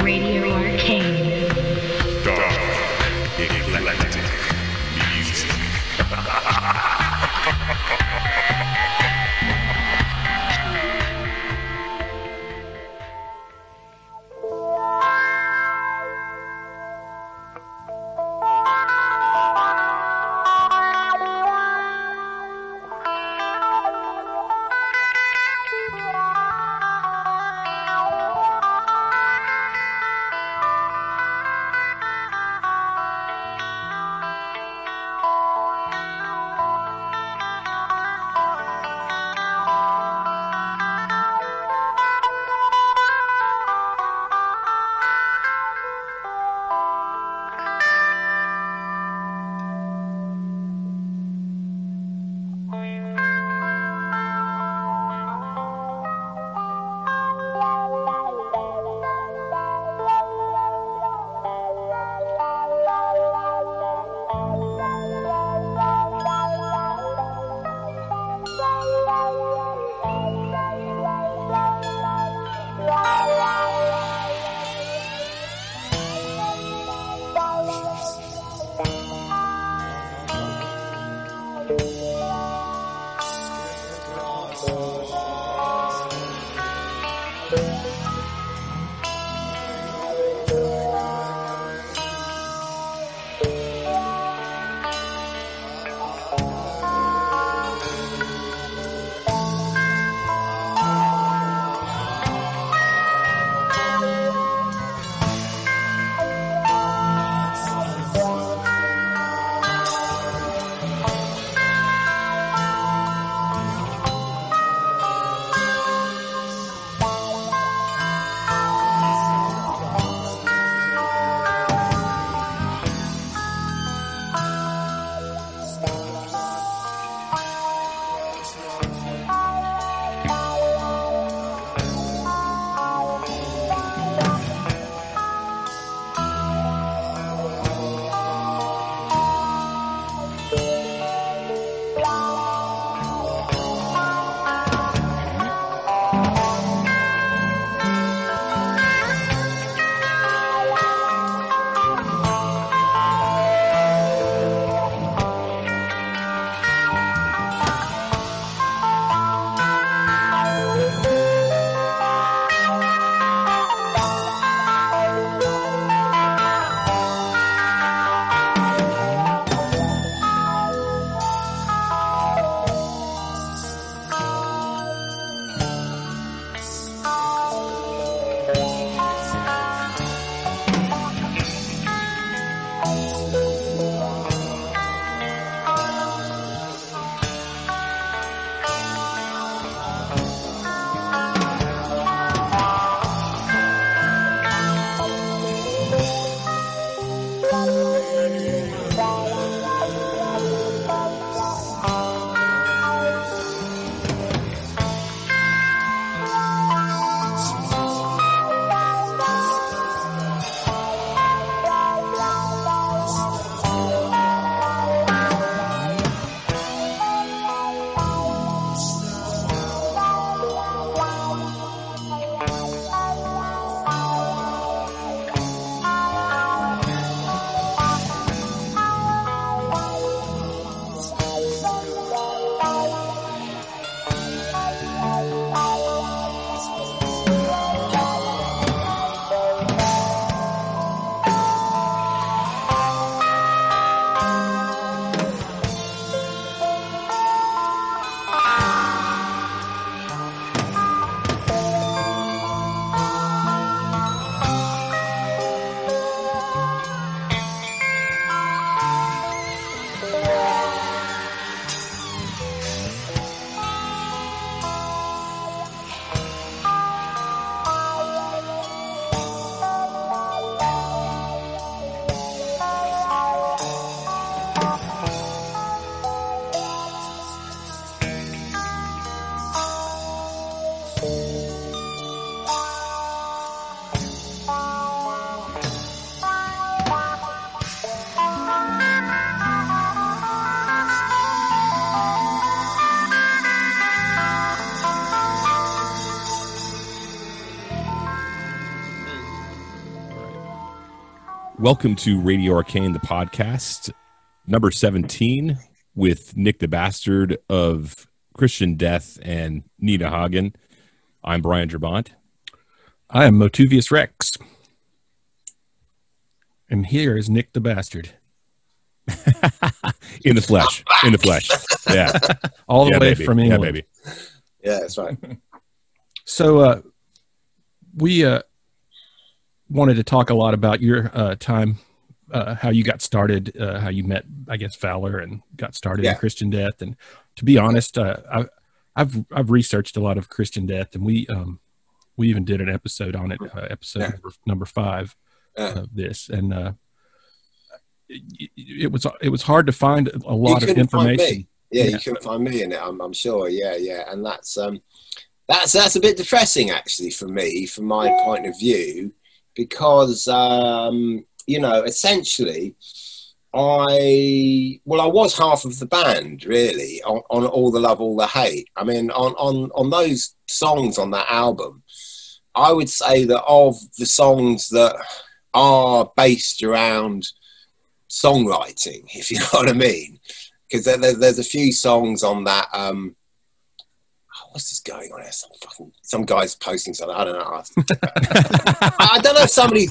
Radio Arcane. Dark, eclectic music. Welcome to Radio Arcane, the podcast, number 17, with Nick the Bastard of Christian Death and Nina Hagen. I'm Brian Gerbont. I am Motuvius Rex. And here is Nick the Bastard. In the flesh. In the flesh. Yeah. All the way baby. from England. Yeah, baby. Yeah, that's right. So we wanted to talk a lot about your time, how you got started, how you met, I guess, Fowler and got started in Christian Death. And to be honest, I've researched a lot of Christian Death, and we even did an episode on it, episode number 5 of this, and it was hard to find a lot of information. You couldn't find me in it. I'm sure. Yeah, and that's a bit depressing actually for me, from my point of view, because essentially, I was half of the band really on All the Love, All the Hate. I mean, on those songs on that album, I would say that of the songs that are based around songwriting, if you know what I mean, because there's a few songs on that. What's this going on here? Some guy's posting something. I don't know. I don't know if somebody.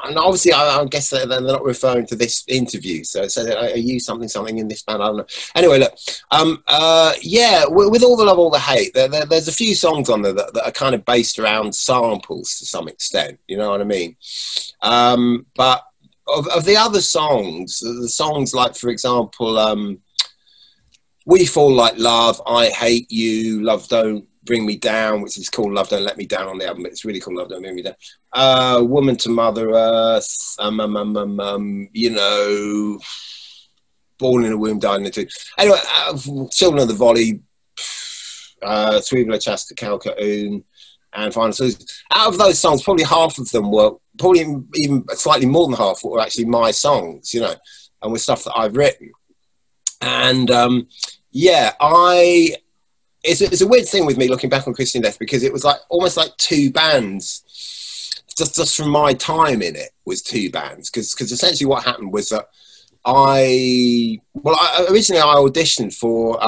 And obviously, I guess they're not referring to this interview. So it says, are you something in this band? I don't know. Anyway, look, with All the Love, All the Hate, there's a few songs on there that are kind of based around samples to some extent. You know what I mean? But of the other songs, the songs like, for example, We Fall Like Love, I Hate You, Love Don't Bring Me Down, which is called Love Don't Let Me Down on the album, but it's really called Love Don't Bring Me Down. Woman to Mother Earth, Born in a Womb, Died in a Tomb. Anyway, Children of the Volley, Suivre, Chasta, Quelqu'un, and Final Solution. Out of those songs, probably half of them were, probably even slightly more than half, were actually my songs, and with stuff that I've written. And it's a weird thing with me looking back on Christian Death, because it was like almost like two bands. Just from my time in it was two bands, because essentially what happened was that originally I auditioned for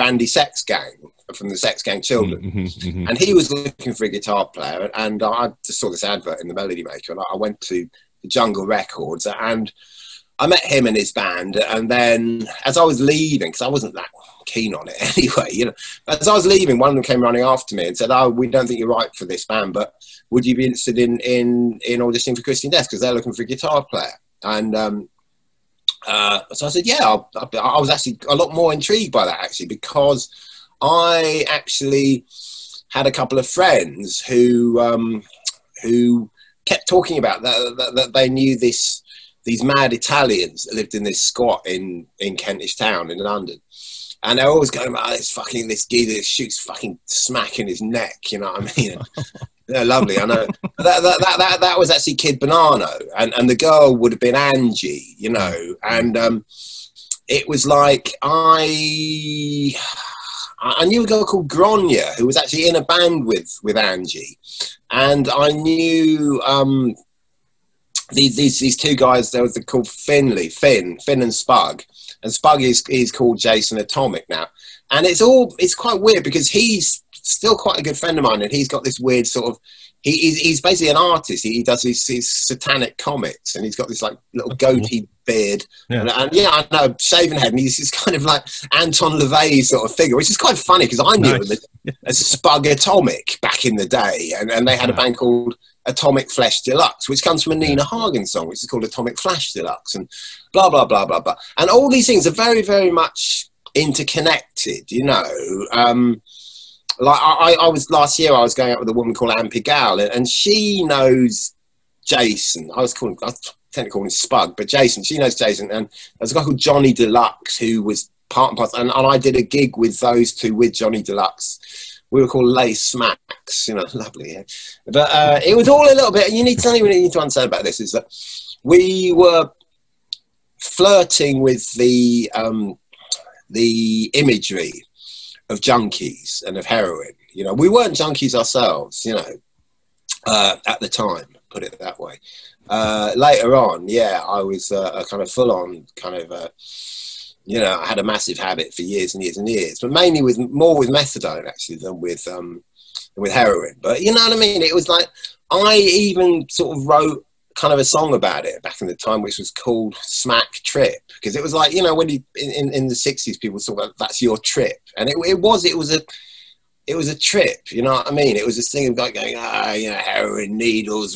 Andy Sex Gang from the Sex Gang Children, and he was looking for a guitar player, and I just saw this advert in the Melody Maker, and I went to the Jungle Records, and I met him and his band. And then as I was leaving, because I wasn't that keen on it anyway, as I was leaving, one of them came running after me and said, "Oh, we don't think you're right for this band, but would you be interested in auditioning for Christian Death, because they're looking for a guitar player?" And so I said, yeah. I was actually a lot more intrigued by that, actually, because I actually had a couple of friends who kept talking about that they knew these mad Italians that lived in this squat in Kentish Town in London. And they're always going about this geezer that shoots fucking smack in his neck, you know what I mean? They're lovely, I know. That was actually Kid Banano, and the girl would have been Angie, and it was like I knew a girl called Gronya who was actually in a band with Angie, and I knew these two guys. They were called Finn and Spug, and Spug is called Jason Atomic now. And it's quite weird, because he's still quite a good friend of mine, and he's got this weird sort of, he's basically an artist. He does his satanic comics, and he's got this like little goatee beard, and I know, shaven head, and he's this kind of like Anton LaVey sort of figure, which is quite funny, because I knew him as Spug Atomic back in the day, and they had a band called Atomic Flesh Deluxe, which comes from a Nina Hagen song, which is called Atomic Flash Deluxe, and blah blah blah blah blah. And all these things are very, very much interconnected, Like I was last year, I was going out with a woman called Ann Pigal, and she knows Jason. I was technically calling him Spud, but Jason, she knows Jason. And there's a guy called Johnny Deluxe who was part and parcel, and I did a gig with those two, with Johnny Deluxe. We were called Lay Smacks, lovely. Yeah. But it was all a little bit, something we need to understand about this is that we were flirting with the imagery of junkies and of heroin. We weren't junkies ourselves, at the time, put it that way. later on, I was a kind of full-on kind of, I had a massive habit for years and years and years, but mainly more with methadone actually than with heroin. But you know what I mean? It was like, I even sort of wrote kind of a song about it back in the time, which was called Smack Trip, because it was like, when you in the 60s, people thought that's your trip, and it was a trip, you know what I mean? It was this thing of like going, heroin, needles,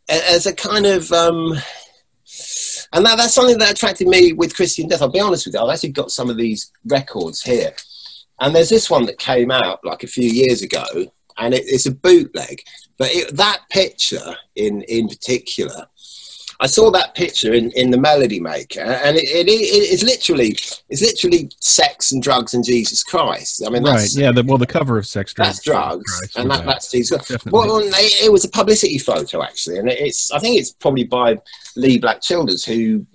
as a kind of, and that's something that attracted me with Christian Death. I'll be honest with you, I've actually got some of these records here, and there's this one that came out like a few years ago, and it's a bootleg. But that picture in particular, I saw that picture in the Melody Maker, and it's literally sex and drugs and Jesus Christ. I mean, that's, right? Yeah, the cover of Sex, Drugs, that's drugs, Christ, and that's Jesus. Well, it was a publicity photo actually, and I think it's probably by Lee Black Childers, who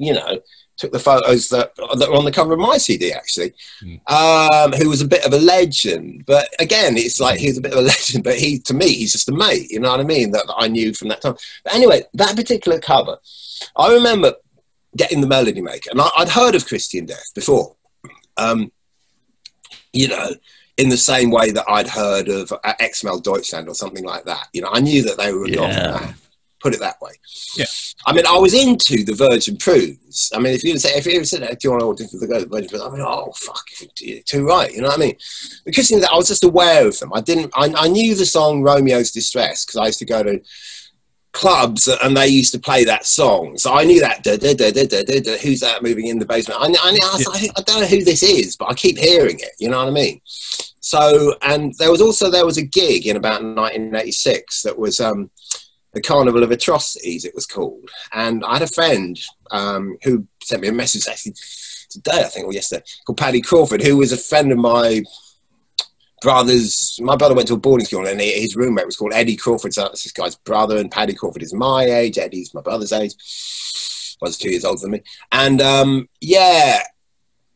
took the photos that are on the cover of my CD, actually, who was a bit of a legend. But again, it's like he was a bit of a legend, but to me, he's just a mate, you know what I mean, that I knew from that time. But anyway, that particular cover, I remember getting the Melody Maker, and I'd heard of Christian Death before, in the same way that I'd heard of Exmel Deutschland or something like that. I knew that they were a goth band, put it that way. Yeah. I mean, I was into the Virgin Prudes. I mean, if you said, do you want to audition for the Virgin Prudes? I mean, oh fuck, you're too right. You know what I mean? Because I was just aware of them. I knew the song Romeo's Distress because I used to go to clubs and they used to play that song. So I knew that. Who's that moving in the basement? I don't know who this is, but I keep hearing it. You know what I mean? So, and there was a gig in about 1986 that was the Carnival of Atrocities, it was called. And I had a friend who sent me a message actually today, I think, or yesterday, called Paddy Crawford, who was a friend of my brother's. My brother went to a boarding school, and his roommate was called Eddie Crawford. So that's this guy's brother, and Paddy Crawford is my age. Eddie's my brother's age. Was 2 years older than me. And I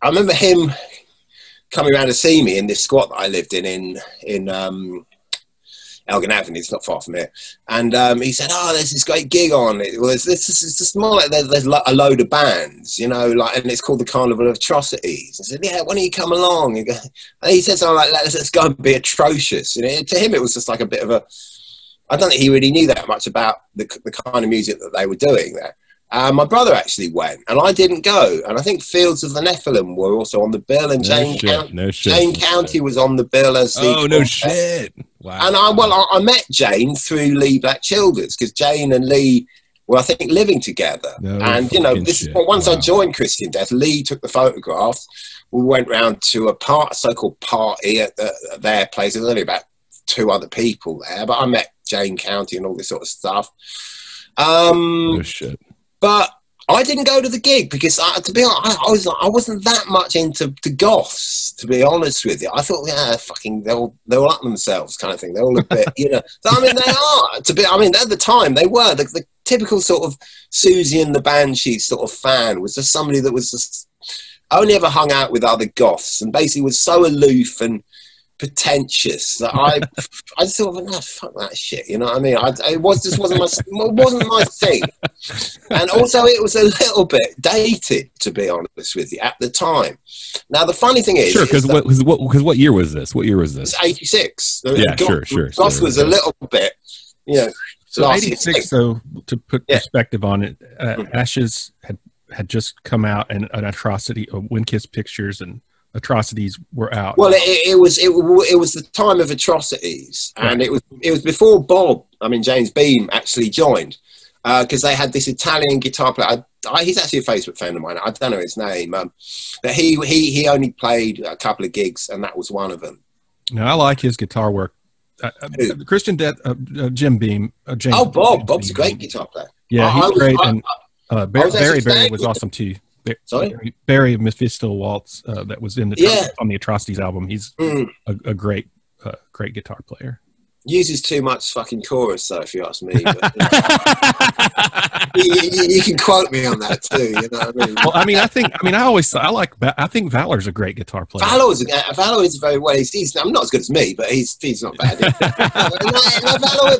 remember him coming around to see me in this squat that I lived in Elgin Avenue. It's not far from here. And he said, there's this great gig on. It's just more like there's a load of bands, and it's called the Carnival of Atrocities. I said, yeah, why don't you come along? And he said something like, let's go and be atrocious. To him, it was just like a bit of I don't think he really knew that much about the kind of music that they were doing there. My brother actually went, and I didn't go. And I think Fields of the Nephilim were also on the bill, and Jane County was on the bill as the. Oh, no shit! Wow. And I met Jane through Lee Black Childers, because Jane and Lee were, I think, living together. Once I joined Christian Death, Lee took the photographs. We went round to a so-called party at their place. There was only about 2 other people there, but I met Jane County and all this sort of stuff. No shit. But I didn't go to the gig because, to be honest, I wasn't that much into goths, to be honest with you. I thought, they're up themselves kind of thing. They're all a bit, So, I mean, they are. At the time, they were. The typical sort of Susie and the Banshees sort of fan was just somebody that was just only ever hung out with other goths and basically was so aloof and pretentious that I just thought, fuck that shit, you know what I mean? It wasn't my thing, and also it was a little bit dated, to be honest with you, at the time. Now the funny thing is, because what year was this? What year was this? It's 86. Yeah, sure. Goth was a little bit, So 86, though, to put perspective on it, Ashes had just come out, and an Atrocity, Wind Kiss Pictures, and Atrocities were out. Well, it was the time of Atrocities, and it was before James Beam actually joined, because they had this Italian guitar player. He's actually a Facebook friend of mine. I don't know his name, but he only played a couple of gigs, and that was one of them. Now, I like his guitar work. Christian Death, Jim Beam. James Bob's a great guitar player. Yeah, he's great, and Barry was awesome too. Barry Mephisto Waltz, that was on the Atrocities album. He's a great guitar player. Uses too much fucking chorus, though, if you ask me. But, you can quote me on that too. You know what I mean? Well, I think Valor's a great guitar player. Valor is very well. He's not as good as me, but he's not bad.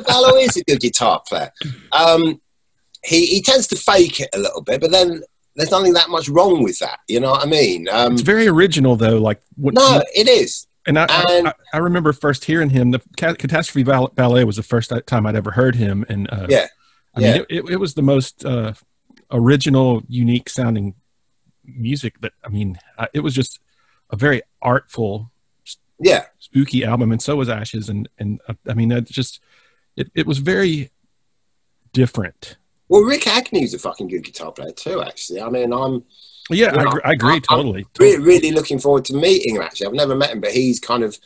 Valor is a good guitar player. he tends to fake it a little bit, but then there's nothing that much wrong with that. You know what I mean? It's very original, though. Like it is. And I remember first hearing him. The Catastrophe Ballet was the first time I'd ever heard him, and I mean, it was the most original, unique sounding music. That it was just a very artful, spooky album, and so was Ashes, and I mean, it was very different. Well, Rick Agnew's a fucking good guitar player too, actually. I mean, I agree totally. Really looking forward to meeting him, actually. I've never met him, but he's kind of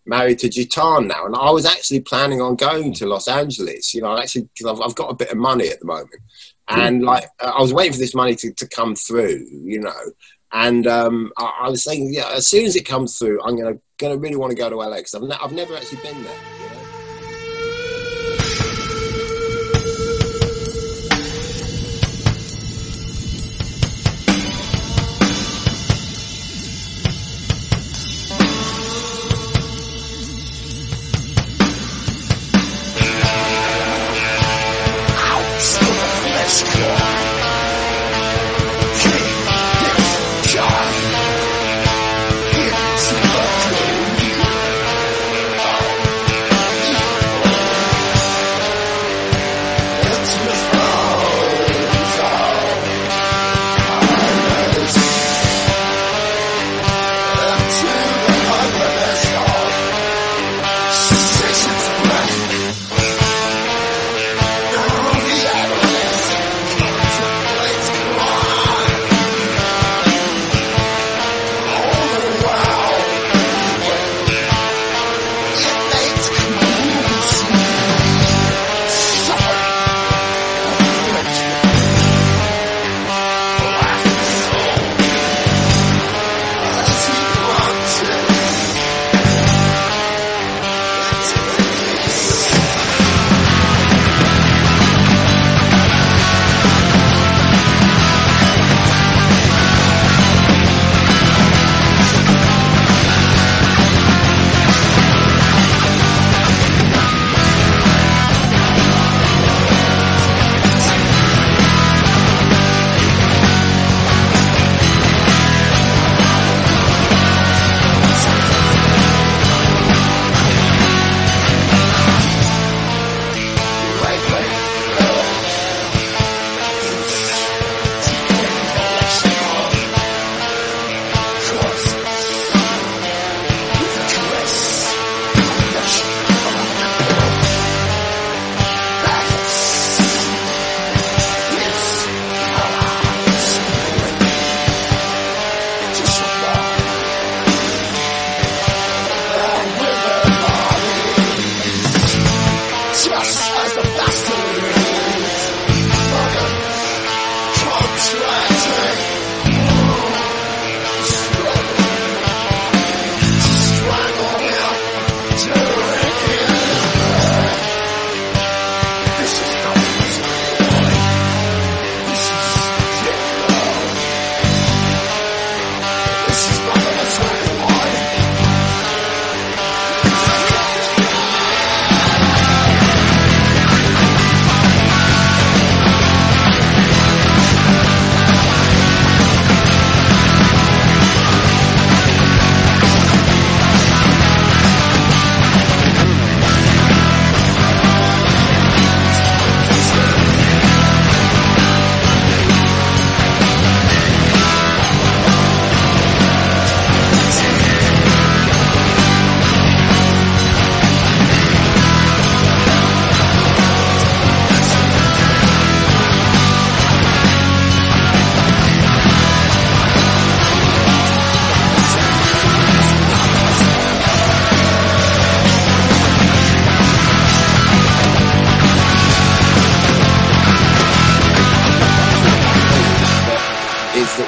married to Gitan now. And I was actually planning on going to Los Angeles, because I've got a bit of money at the moment. And like, I was waiting for this money to come through, And I was thinking, as soon as it comes through, I'm gonna really want to go to LA, because I've never actually been there.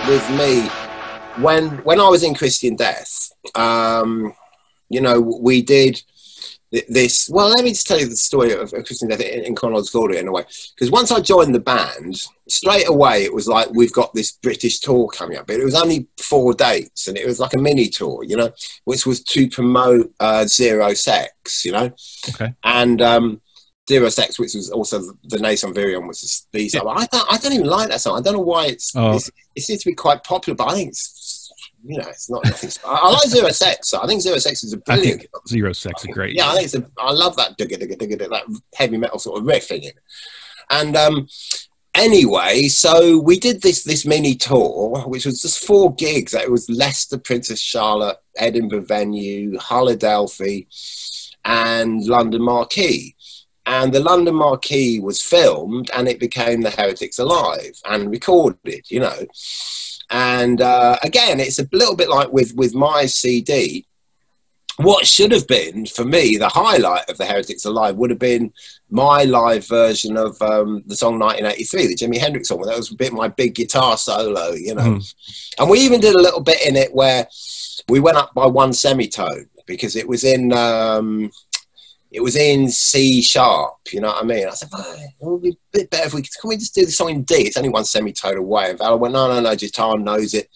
With me, when I was in Christian Death, we did this. Well, let me just tell you the story of Christian Death in chronological order in a way. Because once I joined the band, straight away it was like, we've got this British tour coming up. But it was only 4 dates, and it was like a mini tour, which was to promote Zero Sex, Okay. And Zero Sex, which was also the Nason Virion was the B-side. I don't even like that song. I don't know why it seems to be quite popular, but I think it's not nothing. I like Zero Sex. I think Zero Sex is a brilliant. I think Zero Sex is great. Yeah, I think I love that that heavy metal sort of riff in it. And anyway, so we did this mini tour, which was just 4 gigs. It was Leicester, Princess Charlotte, Edinburgh venue, Hull, Adelphi, and London Marquee. And the London Marquee was filmed, and it became The Heretics Alive and recorded, you know. And again, it's a little bit like with my CD. What should have been, for me, the highlight of The Heretics Alive would have been my live version of the song 1983, the Jimi Hendrix song. That was a bit my big guitar solo, you know. And we even did a little bit in it where we went up by 1 semitone, because it was in C sharp, you know what I mean? I said, well, it would be a bit better if can we just do the song in D? It's only 1 semitone away. And Val went, no, Jitan knows it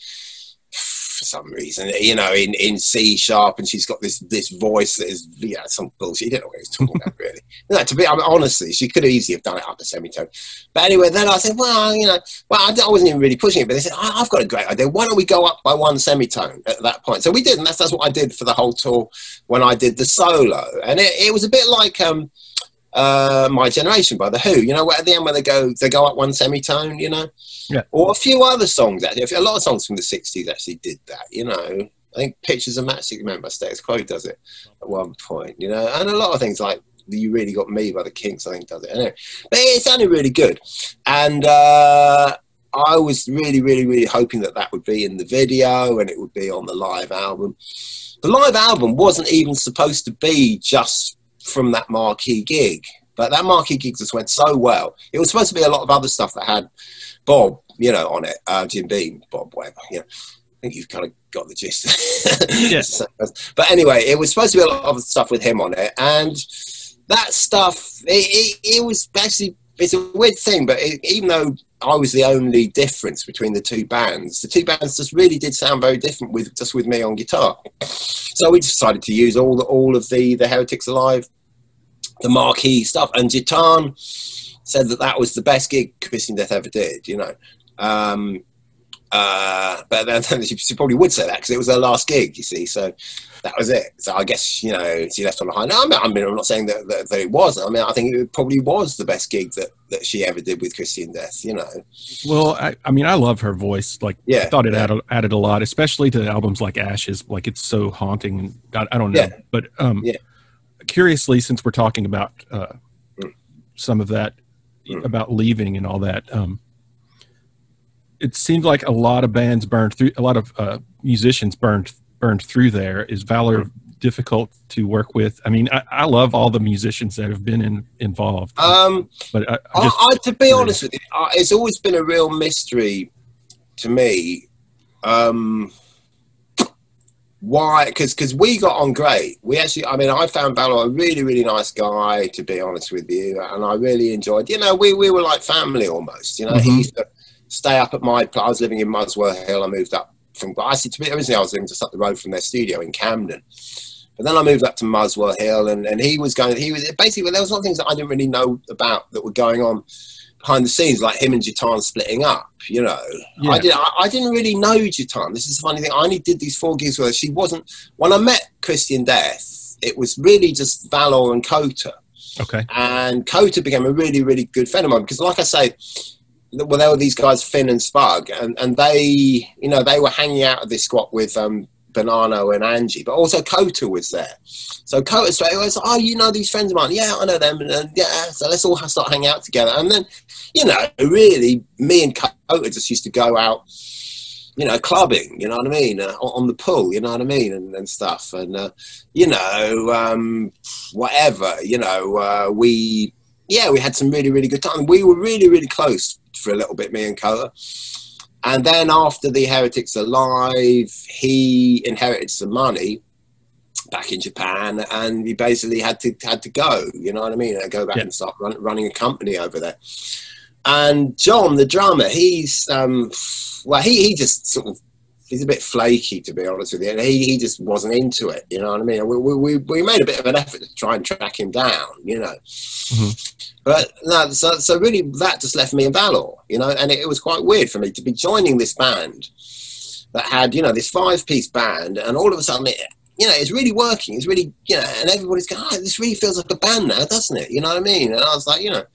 for some reason, you know, in C sharp, and she's got this voice that is, some bullshit. You don't know what he was talking about, really. No, to be honestly, she could easily have done it up a semitone. But anyway, then I said, well, you know, I wasn't even really pushing it, but they said, I've got a great idea. Why don't we go up by 1 semitone at that point? So we did, and that's what I did for the whole tour when I did the solo. And it was a bit like My Generation by The Who, you know, at the end where they go up 1 semitone, you know. Yeah. Or a few other songs, actually. A lot of songs from the 60s actually did that, you know. I think Pictures of Matchstick Men by Status Quo does it at one point, you know. And a lot of things like You Really Got Me by the Kinks, I think, does it. Anyway, but it sounded really good. And I was really, really, really hoping that would be in the video and it would be on the live album. The live album wasn't even supposed to be just from that marquee gig. But that marquee gig just went so well. It was supposed to be a lot of other stuff that had Bob, you know, on it. Jim Beam, Bob, whatever. You know, I think you've kind of got the gist. Yes. But anyway, it was supposed to be a lot of stuff with him on it. And that stuff, it was actually, it's a weird thing, but even though I was the only difference between the two bands just really did sound very different with me on guitar. So we decided to use all of the Heretics Alive, the marquee stuff, and Jitan said that was the best gig Christian Death ever did, you know. But then she probably would say that because it was her last gig, you see. So that was it. So I guess, you know, she left on a high. No, I mean, I'm not saying that it wasn't. I mean, I think it probably was the best gig that she ever did with Christian Death, you know. Well, I mean, I love her voice. Like, yeah, I thought it added a lot, especially to albums like Ashes. Like, it's so haunting. I don't know. Yeah. But curiously, since we're talking about some of that, about leaving and all that, it seems like a lot of bands burned through, a lot of musicians burned through there. Is Valor difficult to work with? I mean, I love all the musicians that have been involved. But to be honest with you, it's always been a real mystery to me. Why? Because we got on great. We actually, I mean, I found Valor a really, really nice guy, to be honest with you, and I really enjoyed. You know, we were like family almost. You know, he used to stay up at my place. I was living in Muswell Hill. I moved up from, originally I was living just up the road from their studio in Camden. But then I moved up to Muswell Hill, and he was basically, there was a lot of things that I didn't really know about that were going on behind the scenes, like him and Jitan splitting up, you know. Yeah. I didn't really know Jitan. This is the funny thing. I only did these 4 gigs where she wasn't, when I met Christian Death, it was really just Valor and Kota. Okay. And Kota became a really, really good friend of mine because, like I say, well, there were these guys, Finn and Spug, and they, you know, they were hanging out at this squat with Bonanno and Angie, but also Kota was there. So Kota straight away was like, oh, you know these friends of mine? Yeah, I know them. And yeah, so let's all start hanging out together. And then, you know, really, me and Kota just used to go out, you know, clubbing, you know what I mean, on the pool, you know what I mean, and stuff. And, you know, whatever, you know, we had some really, really good time. We were really, really close for a little bit, me and Kota. And then after the Heretics Alive, he inherited some money back in Japan, and he basically had to go, you know what I mean, and go back and start running a company over there. And John, the drummer, he's he just sort of he's a bit flaky, to be honest with you. And he just wasn't into it, you know what I mean? We made a bit of an effort to try and track him down, you know. But no, so really that just left me and Valor, you know, and it was quite weird for me to be joining this band that had, you know, this 5-piece band, and all of a sudden, you know, it's really working. It's really, you know, and everybody's going, oh, this really feels like a band now, doesn't it? You know what I mean? And I was like, you know,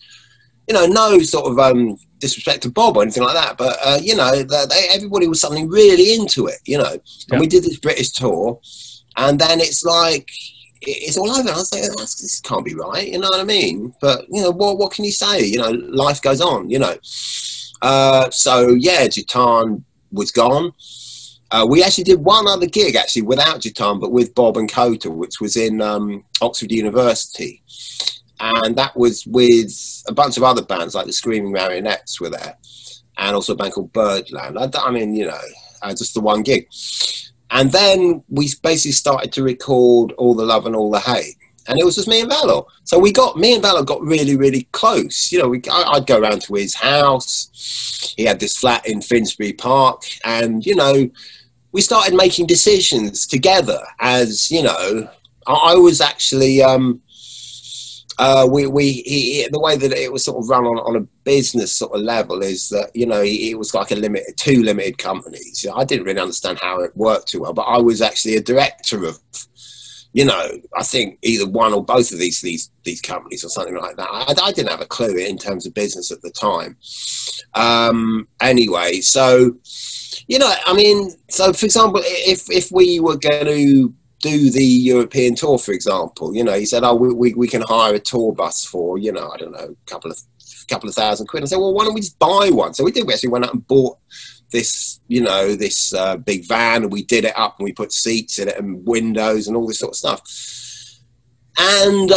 no sort of disrespect to Bob or anything like that, but you know, everybody was suddenly really into it, you know. And we did this British tour, and then it's like it's all over. I was like, this can't be right, you know what I mean? But you know, what can you say? You know, life goes on, you know. So yeah, Jitan was gone. We actually did one other gig actually without Jitan, but with Bob and Kota, which was in Oxford University. And that was with a bunch of other bands, like the Screaming Marionettes were there, and also a band called Birdland. I mean, you know, just the one gig. And then we basically started to record All the Love and All the Hate. And it was just me and Valor. So me and Valor got really, really close. You know, I'd go around to his house. He had this flat in Finsbury Park. And, you know, we started making decisions together as, you know, I was actually... the way that it was sort of run on a business sort of level is that, you know, it was like two limited companies. I didn't really understand how it worked too well, but I was actually a director of, you know, I think either one or both of these companies or something like that. I didn't have a clue in terms of business at the time. Anyway, so, you know, I mean, so for example, if we were going to do the European tour, for example, you know, he said, oh, we can hire a tour bus for, you know, I don't know, a couple of £1,000. I said, well, why don't we just buy one? So we did. We actually went out and bought this, you know, this big van, and we did it up, and we put seats in it and windows and all this sort of stuff. And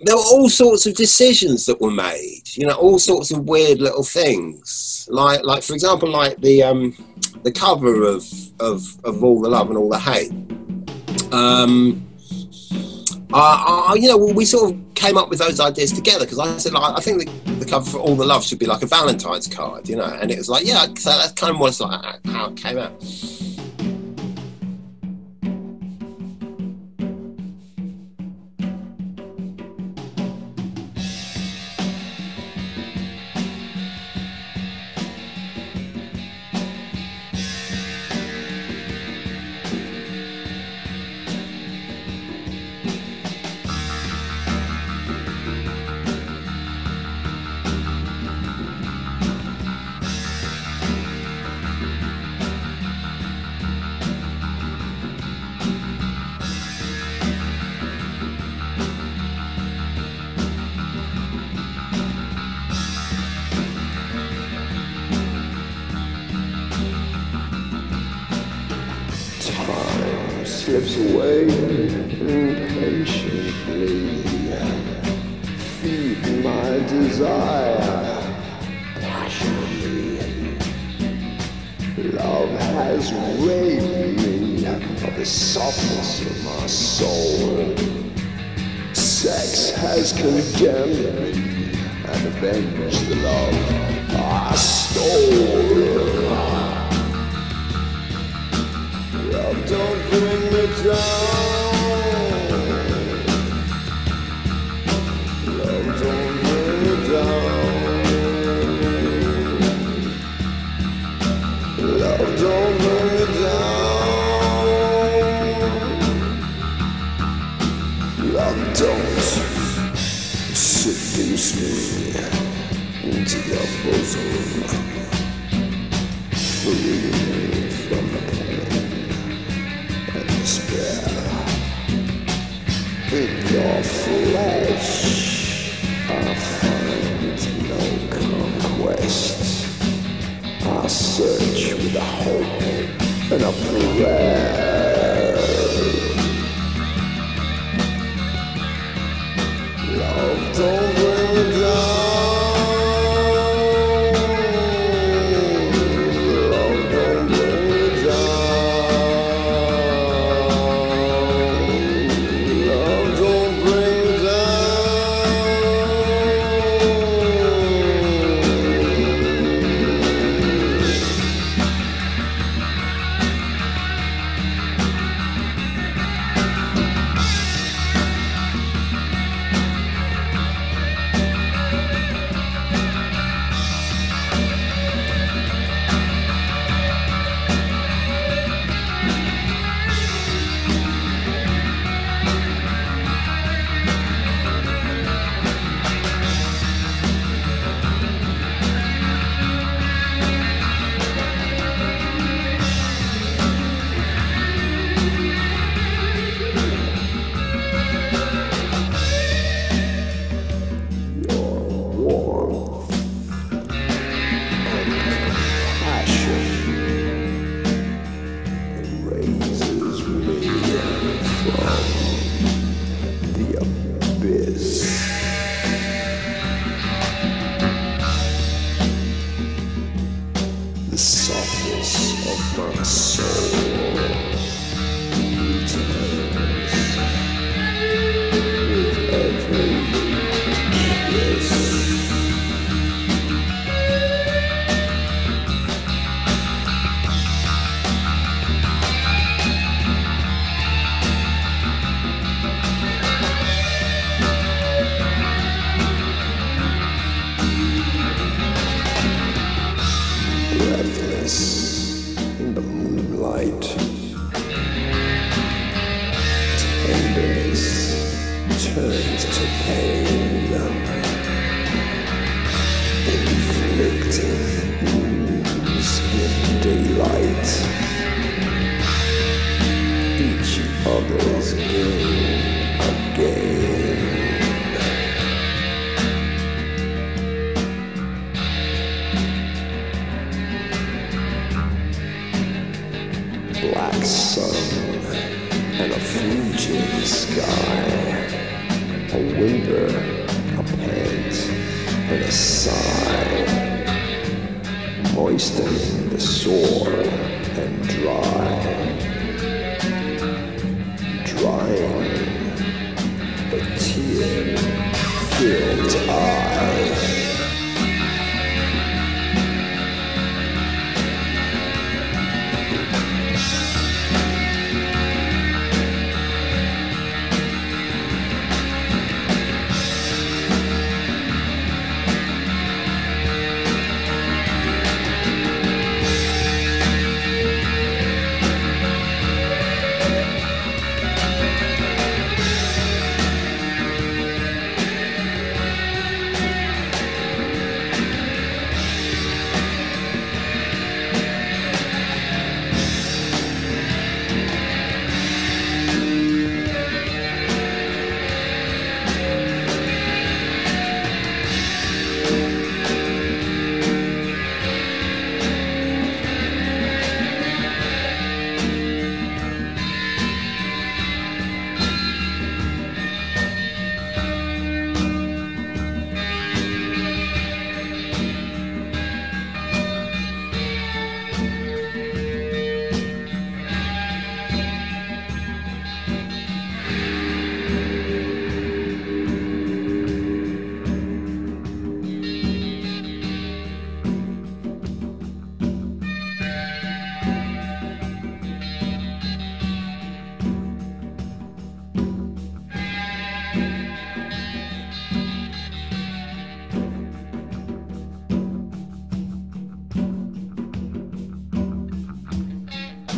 there were all sorts of decisions that were made, you know, all sorts of weird little things, like for example, like the cover of All the Love and All the Hate. You know, we sort of came up with those ideas together, because I said, like, I think the cover for All the Love should be like a Valentine's card, you know, and it was like, yeah, so that's kind of what's like how it came out. Slips away impatiently. Feed my desire passionately. Love has raped me of the softness of my soul. Sex has condemned me and avenged the love I stole. Love, don't bring me down. Love, don't bring me down. Love, don't bring me down. Love, don't seduce me into your bosom. Free me from the pain. In your flesh, I find no conquest. I search with a hope and a prayer. Love, don't bring me down. Love, don't bring me down. Love, don't bring me down. the softness of my soul returns with every kiss. Breathless in the moonlight, tenderness turns to pain, inflicting wounds in daylight. Each other's game again. Black sun and a fringing sky, a whimper, a pant, and a sigh, moistening the sore and drying the tear-filled eye.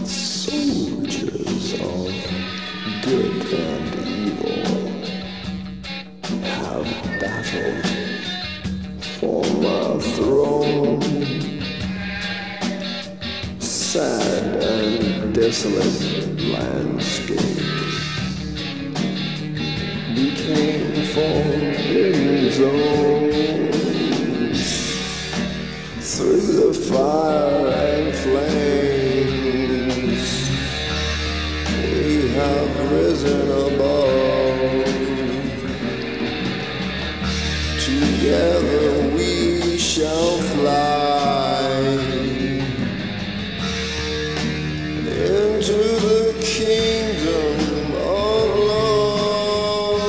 Soldiers of good and evil have battled for my throne. Sad and desolate landscapes became forbidden zones. Through the fire and flames, we have risen above. Together we shall fly into the kingdom of love.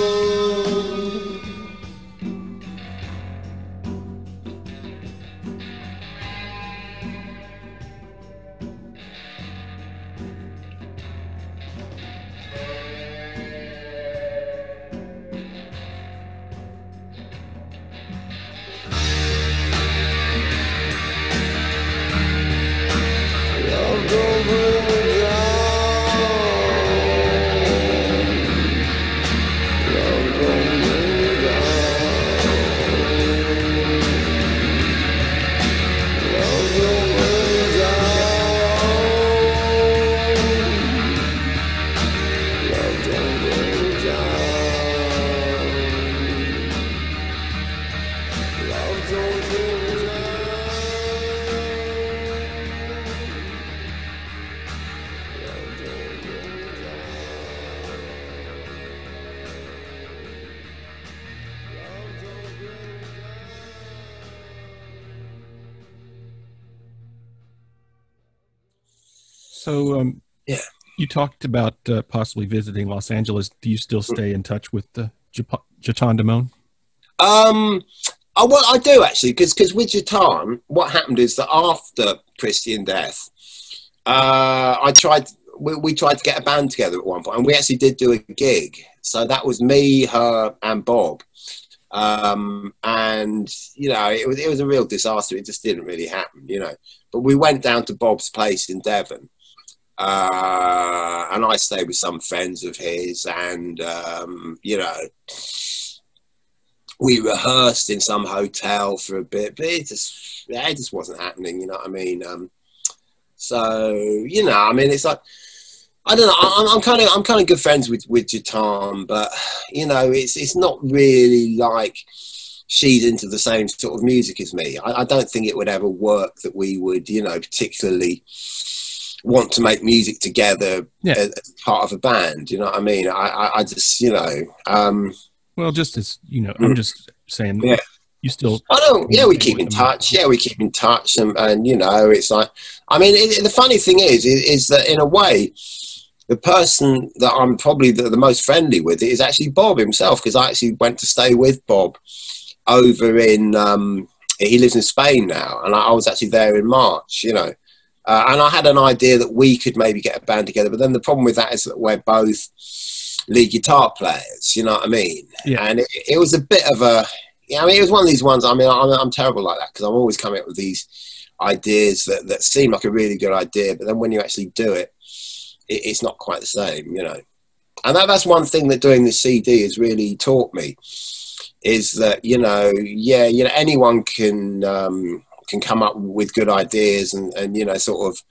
Love don't bring me down. Love don't bring me down. Love don't bring me down. Love don't bring me down. Love don't bring me down. So, Yeah. you talked about possibly visiting Los Angeles. Do you still stay in touch with Jatan Damone? Well, I do actually, because with Jatan, what happened is that after Christian Death, we tried to get a band together at one point, and we actually did do a gig. So that was me, her, and Bob. And you know, it was a real disaster. It just didn't really happen, you know. But we went down to Bob's place in Devon, and I stayed with some friends of his, and you know, we rehearsed in some hotel for a bit, but it just wasn't happening, you know what I mean? So you know, I mean, it's like, I don't know. I'm kind of good friends with Jatan, but you know, it's not really like she's into the same sort of music as me. I don't think it would ever work that we would, you know, particularly want to make music together as part of a band. You know what I mean? I just, you know. Well, just as you know, I'm just saying. Yeah. You still? I don't. Yeah, we keep in touch. Yeah, we keep in touch, and you know, it's like, I mean, the funny thing is that in a way, the person that I'm probably the most friendly with is actually Bob himself, because I actually went to stay with Bob over in, he lives in Spain now, and I was actually there in March, you know, and I had an idea that we could maybe get a band together, but then the problem with that is that we're both lead guitar players, you know what I mean? Yeah. And it was a bit of a, yeah, I mean, it was one of these ones, I mean, I'm terrible like that, because I'm always coming up with these ideas that seem like a really good idea, but then when you actually do it, it's not quite the same, you know. And that's one thing that doing this CD has really taught me, is that, you know, yeah, you know, anyone can come up with good ideas and you know, sort of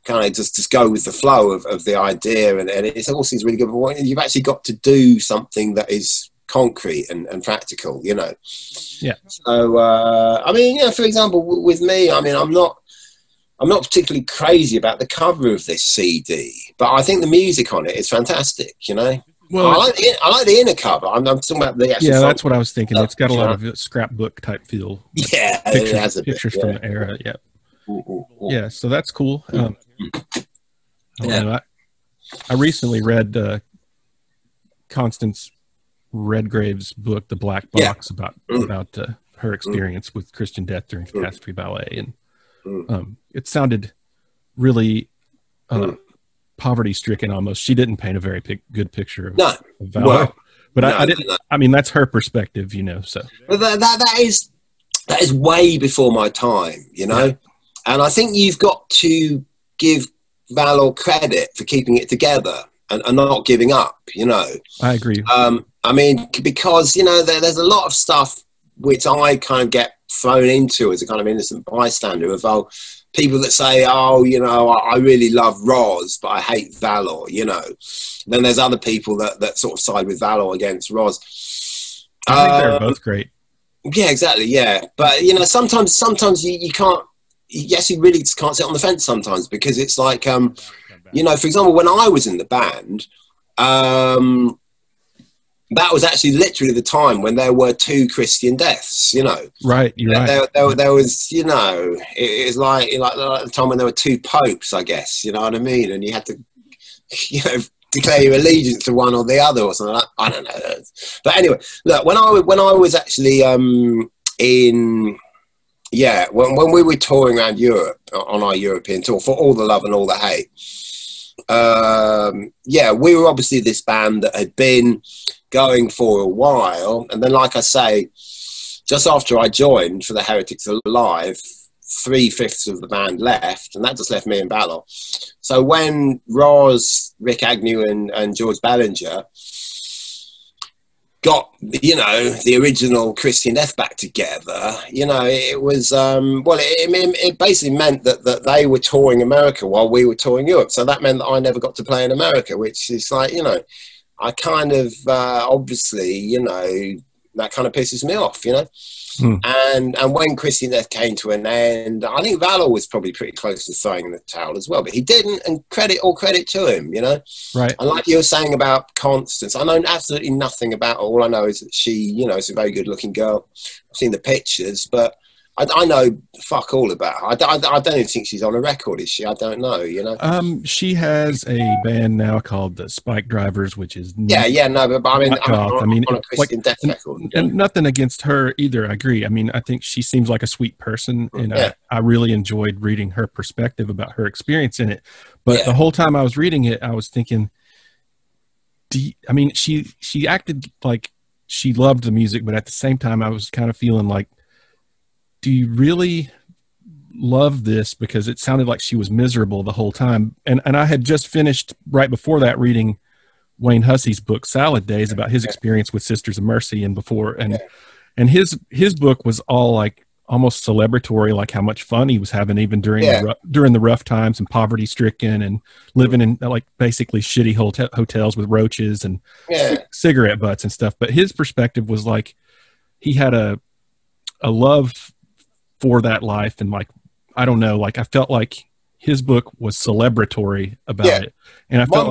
kind of just go with the flow of the idea, and it all seems really good, but you've actually got to do something that is concrete and practical, you know. Yeah. So I mean, yeah, for example, with me, I mean, I'm not particularly crazy about the cover of this CD, but I think the music on it is fantastic, you know. Well, I like the inner cover. I'm talking about the actual. Yeah, that's what I was thinking. It's got a lot of scrapbook type feel. Yeah, pictures, it has pictures from the era. Yeah. Yeah, so that's cool. I recently read Constance Redgrave's book, The Black Box, about her experience with Christian Death during Catastrophe Ballet, and it sounded really poverty-stricken almost. She didn't paint a very good picture of Valor. Well, but I didn't. I mean, that's her perspective, you know. So, but that is way before my time, you know. Yeah. And I think you've got to give Valor credit for keeping it together and not giving up, you know. I agree. I mean, because, you know, there's a lot of stuff which I kind of get thrown into as a kind of innocent bystander of, people that say, oh, you know, I really love Roz, but I hate Valor, you know. Then there's other people that sort of side with Valor against Roz. I think they're both great. Yeah, exactly, yeah. But, you know, sometimes you can't, yes, you really just can't sit on the fence sometimes, because it's like, you know, for example, when I was in the band, that was actually literally the time when there were 2 Christian deaths, you know. Right, you're right. There was, you know, it was like the time when there were 2 popes, I guess, you know what I mean? And you had to, you know, declare your allegiance to one or the other or something like that. I don't know. But anyway, look, when I was actually when we were touring around Europe on our European tour for All the Love and All the Hate, we were obviously this band that had been going for a while, and then, like I say, just after I joined for the Heretics Alive, 3/5 of the band left, and that just left me and Valor. So when Roz, Rick Agnew, and George Ballinger got, you know, the original Christian Death back together, you know, it was it basically meant that they were touring America while we were touring Europe. So that meant that I never got to play in America, which is like, you know, I kind of obviously, you know, that kind of pisses me off, you know. And when Christian Death came to an end, I think Valor was probably pretty close to throwing in the towel as well, but he didn't, and all credit to him, you know. Right. And like you were saying about Constance, I know absolutely nothing about her. All I know is that she, you know, is a very good looking girl. I've seen the pictures, but I know fuck all about her. I don't even think she's on a record, is she? I don't know, you know. She has a band now called the Spike Drivers, which is no, but I mean, on a Christian Death record, and nothing against her either. I agree. I mean, I think she seems like a sweet person, and I really enjoyed reading her perspective about her experience in it. But the whole time I was reading it, I was thinking, I mean, she acted like she loved the music, but at the same time, I was kind of feeling like, do you really love this? Because it sounded like she was miserable the whole time. And I had just finished right before that reading Wayne Hussey's book Salad Days about his experience with Sisters of Mercy and before. And his book was all like almost celebratory, like how much fun he was having even during the rough times and poverty stricken and living in like basically shitty hotels with roaches and cigarette butts and stuff. But his perspective was like he had a love for that life, and like I don't know, like I felt like his book was celebratory about it, and I felt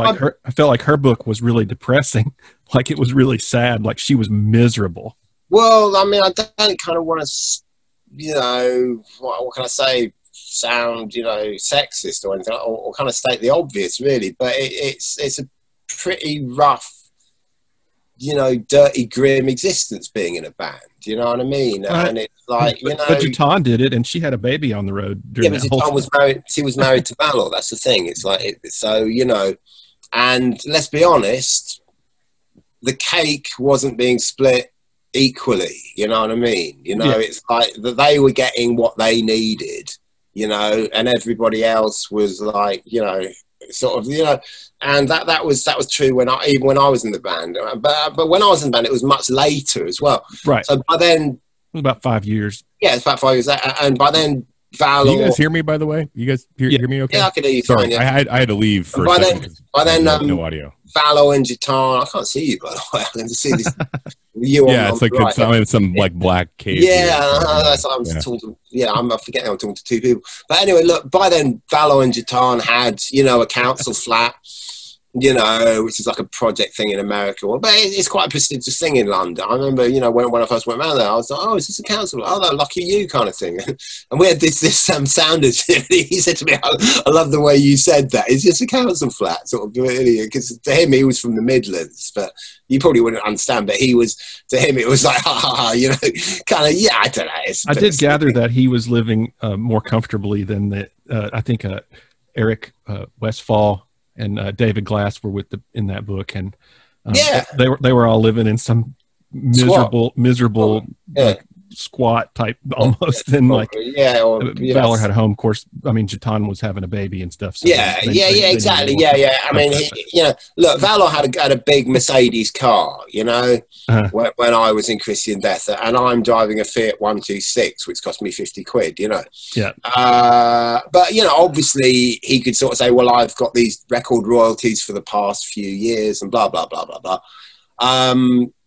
like her book was really depressing, like it was really sad, like she was miserable. Well, I mean, I don't kind of want to, you know, what can I say, sound, you know, sexist or anything, or kind of state the obvious, really, but it's a pretty rough, you know, dirty, grim existence being in a band. You know what I mean? And it's like, you know, but Jatan did it, and she had a baby on the road. Yeah, but Jatan was married. She was married to Valor. That's the thing. It's like so, you know, and let's be honest, the cake wasn't being split equally. You know what I mean? You know, it's like that they were getting what they needed. You know, and everybody else was like, you know, sort of, you know, and that was true when I was in the band, but when I was in the band, it was much later as well. Right. So by then, it was about 5 years. Yeah, it's about 5 years, and by then, Valor. Do you guys hear me? By the way, you guys hear me? Okay. Yeah, I can hear you. Sorry, fine, I had to leave for a second. By then, no audio. Valor and Jatan. I can't see you, by the way. I can see this. You it's like right. some like black cave. Yeah, that's what I'm talking. Yeah, I'm forgetting I'm talking to two people. But anyway, look. By then, Valor and Jatan had, you know, a council flat, you know, which is like a project thing in America. But it's quite a prestigious thing in London. I remember, you know, when I first went around there, I was like, oh, is this a council? Oh, no, lucky you kind of thing. And we had this sounder. He said to me, I love the way you said that. It's just a council flat, sort of, because to him, he was from the Midlands, but you probably wouldn't understand. But to him, it was like, ha, ha, ha, you know, kind of, I don't know. I did gather that he was living more comfortably than I think Eric Westfall and David Glass were in that book, and they were all living in some miserable like, squat type almost, and like Valor had a home. Of course, I mean Jatan was having a baby and stuff. So exactly. I mean, you know, look, Valor had a big Mercedes car, you know, when I was in Christian Death, and I'm driving a Fiat 126, which cost me 50 quid, you know. Yeah. But you know, obviously, he could sort of say, well, I've got these record royalties for the past few years, and blah blah blah blah blah.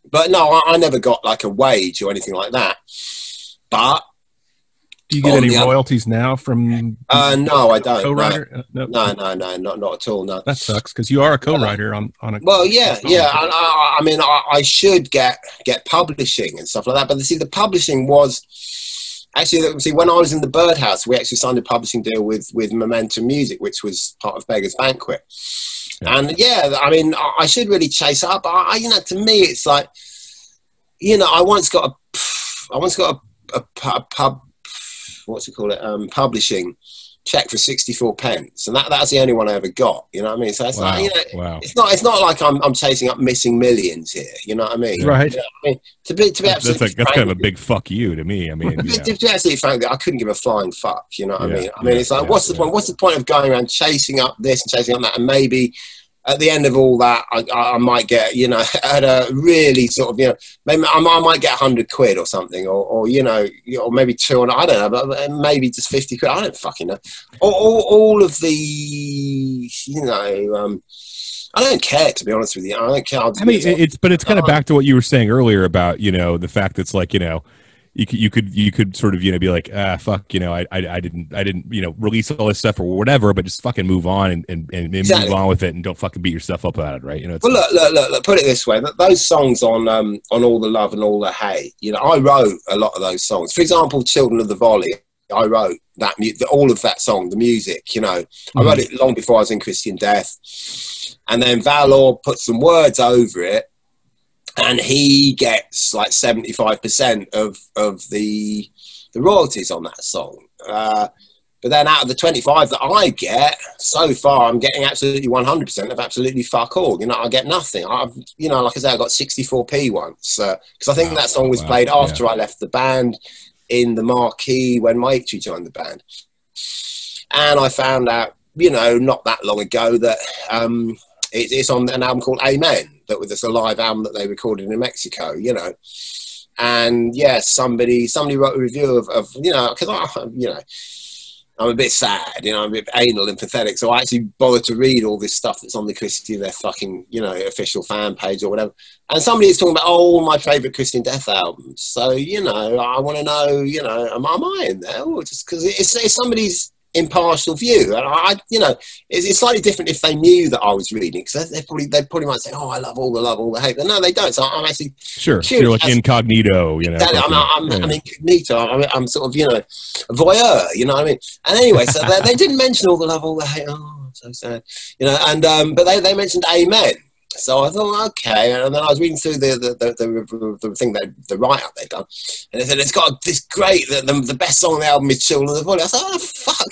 But no, I never got like a wage or anything like that. But do you get any royalties now from? No, I don't. Co-writer? No, not at all. No, that sucks because you are a co-writer on a. Well, yeah. I mean, I should get publishing and stuff like that. But see, the publishing was actually when I was in the Birdhouse, we actually signed a publishing deal with Momentum Music, which was part of Beggar's Banquet. Yeah. And I mean, I should really chase up. You know, to me, it's like, you know, I once got a what's it called it? Publishing check for 64 pence, and that's the only one I ever got. You know what I mean? So it's like, you know, it's not like I'm chasing up missing millions here. You know what I mean? Right. You know what I mean? To be absolutely that's kind of a big fuck you to me. I mean, to be absolutely frank, I couldn't give a flying fuck. You know what I mean? I mean, it's like, what's the point? What's the point of going around chasing up this and chasing up that, and maybe at the end of all that, I might get, you know, at a really sort of, you know, maybe I might get 100 quid or something, or you know, or maybe 200, I don't know, but maybe just 50 quid. I don't fucking know. All of the, you know, I don't care, to be honest with you. I don't care. I mean, it's kind of back to what you were saying earlier about, you know, the fact that it's like, you know, you could sort of, be like, fuck, I didn't, release all this stuff or whatever, but just fucking move on and Exactly. move on with it, and don't fucking beat yourself up about it, right? It's, Well, look, put it this way: those songs on All the Love and All the Hate. I wrote a lot of those songs. For example, Children of the Volley. I wrote that all of that song, the music. I wrote it long before I was in Christian Death, and then Valor put some words over it, and he gets like 75% of the royalties on that song. But then out of the 25 that I get, so far I'm getting absolutely 100% of absolutely fuck all. I get nothing. Like I say, I got 64p once, because I think that song was played after I left the band in the marquee when Maitri joined the band. And I found out, not that long ago, that it's on an album called Amen, that was a live album that they recorded in Mexico, And yeah, somebody wrote a review of because I'm a bit sad, I'm a bit anal and pathetic, so I actually bothered to read all this stuff that's on the Christian Death fucking, official fan page or whatever. And somebody is talking about all my favourite Christian Death albums. So, I want to know, am I in there? Or just because it's somebody's impartial view, and it's slightly different if they knew that I was reading, because they probably might say, oh, I love all the love, all the hate, but no, they don't. So I'm actually sure you're like incognito, I'm incognito. I'm sort of a voyeur, you know what I mean? And anyway, so they didn't mention all the love, all the hate. Oh, so sad, and but they mentioned Amen. So I thought, okay, and then I was reading through the thing, the write-up they'd done, and they said it's got this great, the best song on the album is Children of the Volley. I said, oh, fuck,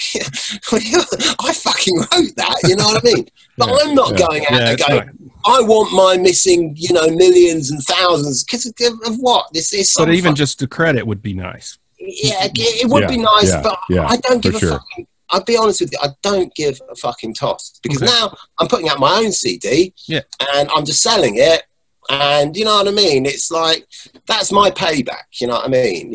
I fucking wrote that, you know what I mean? But I'm not going out there going, I want my missing, millions and thousands, because of what? This is. But even just the credit would be nice. Yeah, it would be nice, but I don't give a fucking. I'll be honest with you, I don't give a fucking toss, because now I'm putting out my own CD and I'm just selling it, and you know what I mean? It's like, that's my payback, you know what I mean?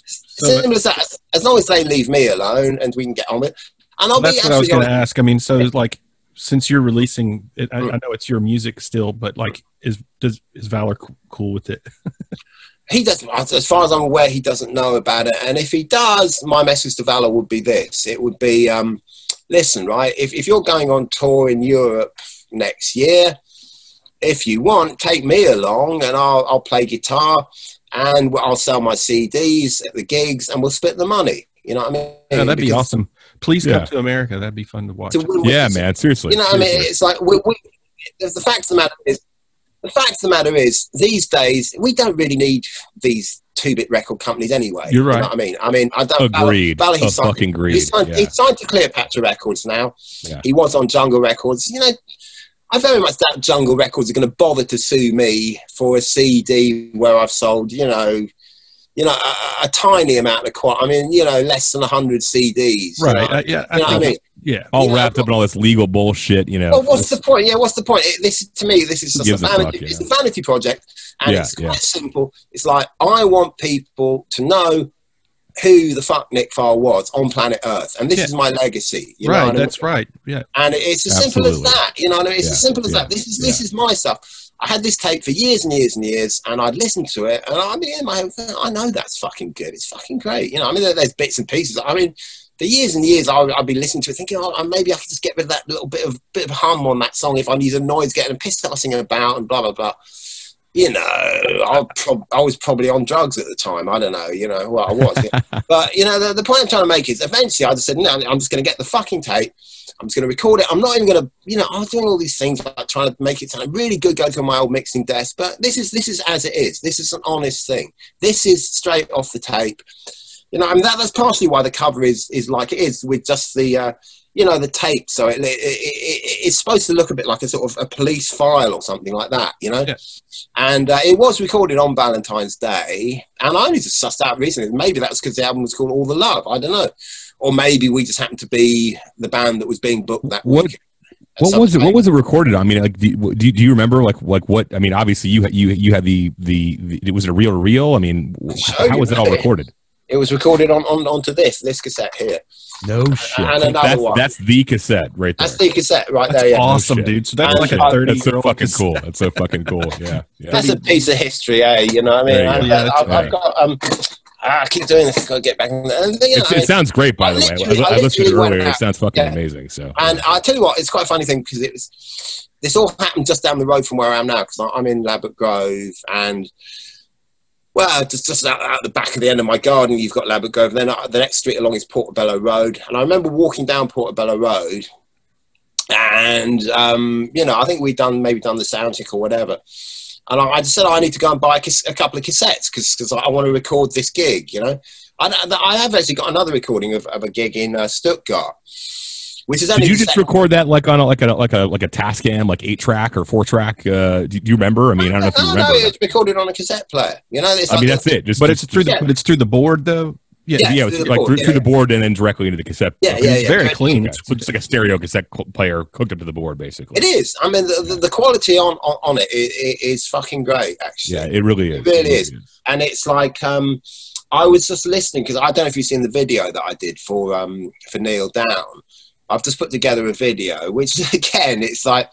Simple as that. As long as they leave me alone and we can get on with it. And that's what I was going to ask. I mean, so like, since you're releasing it, I know it's your music still, but like, is Valor cool with it? He doesn't, as far as I'm aware, he doesn't know about it. And if he does, my message to Valor would be this. It would be, listen, right, if you're going on tour in Europe next year, if you want, take me along and I'll play guitar and I'll sell my CDs at the gigs and we'll split the money. You know what I mean? Yeah, that'd be awesome. Please come to America. That'd be fun to watch. Yeah, man, seriously. You know what I mean? It's like, the fact of the matter is, these days, we don't really need these 2-bit record companies anyway. You're right. You know what I mean? I don't. Agreed. He's signed to Cleopatra Records now. Yeah. He was on Jungle Records. I very much doubt Jungle Records are going to bother to sue me for a CD where I've sold, a tiny amount of less than 100 CDs. Right. I mean? Yeah, all wrapped up in all this legal bullshit, Well, what's the point? Yeah, what's the point? To me, this is just a vanity. It's a vanity project, and it's quite simple. It's like, I want people to know who the fuck Nick Farr was on planet Earth, and this is my legacy. You know what that's I mean? right. Yeah, and it's as simple as that. You know what I mean? It's as simple as that. This is my stuff. I had this tape for years and years and years, and I'd listen to it, and I'd be in my head, I know that's fucking good. It's fucking great. There's bits and pieces. For years and years, I'd be listening to it, thinking, maybe I could just get rid of that little bit of hum on that song if I need a noise getting pissed tossing about and blah blah blah. I was probably on drugs at the time. I don't know. I was. But the point I'm trying to make is, eventually, I just said, no, I'm just going to get the fucking tape. I'm just going to record it. I'm not even going to, I was doing all these things like trying to make it sound really good, go through my old mixing desk. But this is as it is. This is an honest thing. This is straight off the tape. That's partially why the cover is like it is, with just the, the tape. So it's supposed to look a bit like a sort of a police file or something like that, Yeah. And it was recorded on Valentine's Day. And I only just sussed out recently. Maybe that's because the album was called All the Love. I don't know. Or maybe we just happened to be the band that was being booked that week. What was it? What was it recorded on? I mean, like, do you remember like what? I mean, obviously you had the was it a reel to reel? I mean, how was it all recorded? It was recorded onto this cassette here. No shit. And another one. That's the cassette right there. That's the cassette right that's there. Yeah. Awesome, no dude. So that's like a 30. That's so fucking cool. That's so fucking cool. Yeah. That's a piece of history, eh? You know what I mean? I've got I keep doing this. I've got to get back. And, you know, it sounds great, by the way. I listened to it earlier. It sounds fucking amazing. So, and I tell you what, it's quite a funny thing because this all happened just down the road from where I am now, because I'm in Labatt Grove, and well, just out the back of the end of my garden, you've got Labatt Grove. And then the next street along is Portobello Road, and I remember walking down Portobello Road, and you know, I think we'd maybe done the sound check or whatever. And I just said, I need to go and buy a couple of cassettes because I want to record this gig, you know. I have actually got another recording of a gig in Stuttgart, which is only. Did you just record that like on like a Tascam, like 8-track or 4-track? Do you remember? I mean, I don't know if you remember. No, it's recorded on a cassette player. You know, I mean, that's it. But it's through the board, though. Yeah, it's like through the board and then directly into the cassette. It's very clean. It's just like a stereo cassette player hooked up to the board, basically. It is. I mean, the quality on it is fucking great, actually. Yeah, it really is. It really is. And it's like, I was just listening, because I don't know if you've seen the video that I did for Kneel Down. I've just put together a video, which, again, it's like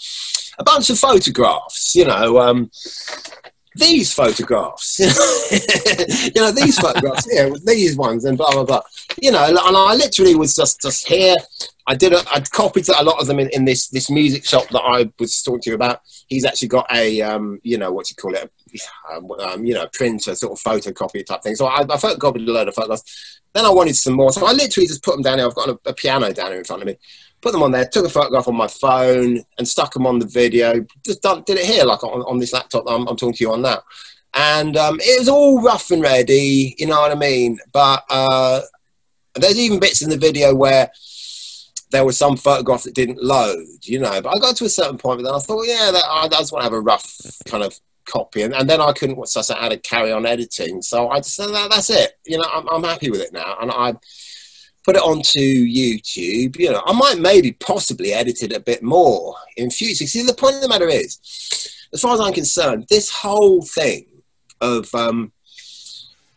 a bunch of photographs, you know, these photographs, you know, these photographs here, with these ones, and blah blah blah, you know. And I literally was just here. I'd copied a lot of them in this music shop that I was talking to you about. He's actually got a you know, what you call it, you know, printer sort of photocopy type thing. So I photocopied a load of photographs. Then I wanted some more, so I literally just put them down here. I've got a piano down here in front of me. Put them on there, took a photograph on my phone and stuck them on the video. Just did it here, like on this laptop that I'm talking to you on now. And it was all rough and ready, you know what I mean? But there's even bits in the video where there was some photograph that didn't load, you know. But I got to a certain point, but then I thought, well, yeah, I just want to have a rough kind of copy. And then I couldn't suss out how to carry on editing. So I just said, that's it. You know, I'm happy with it now. And I put it onto YouTube. You know, I might maybe possibly edit it a bit more in future. See, the point of the matter is, as far as I'm concerned, this whole thing of the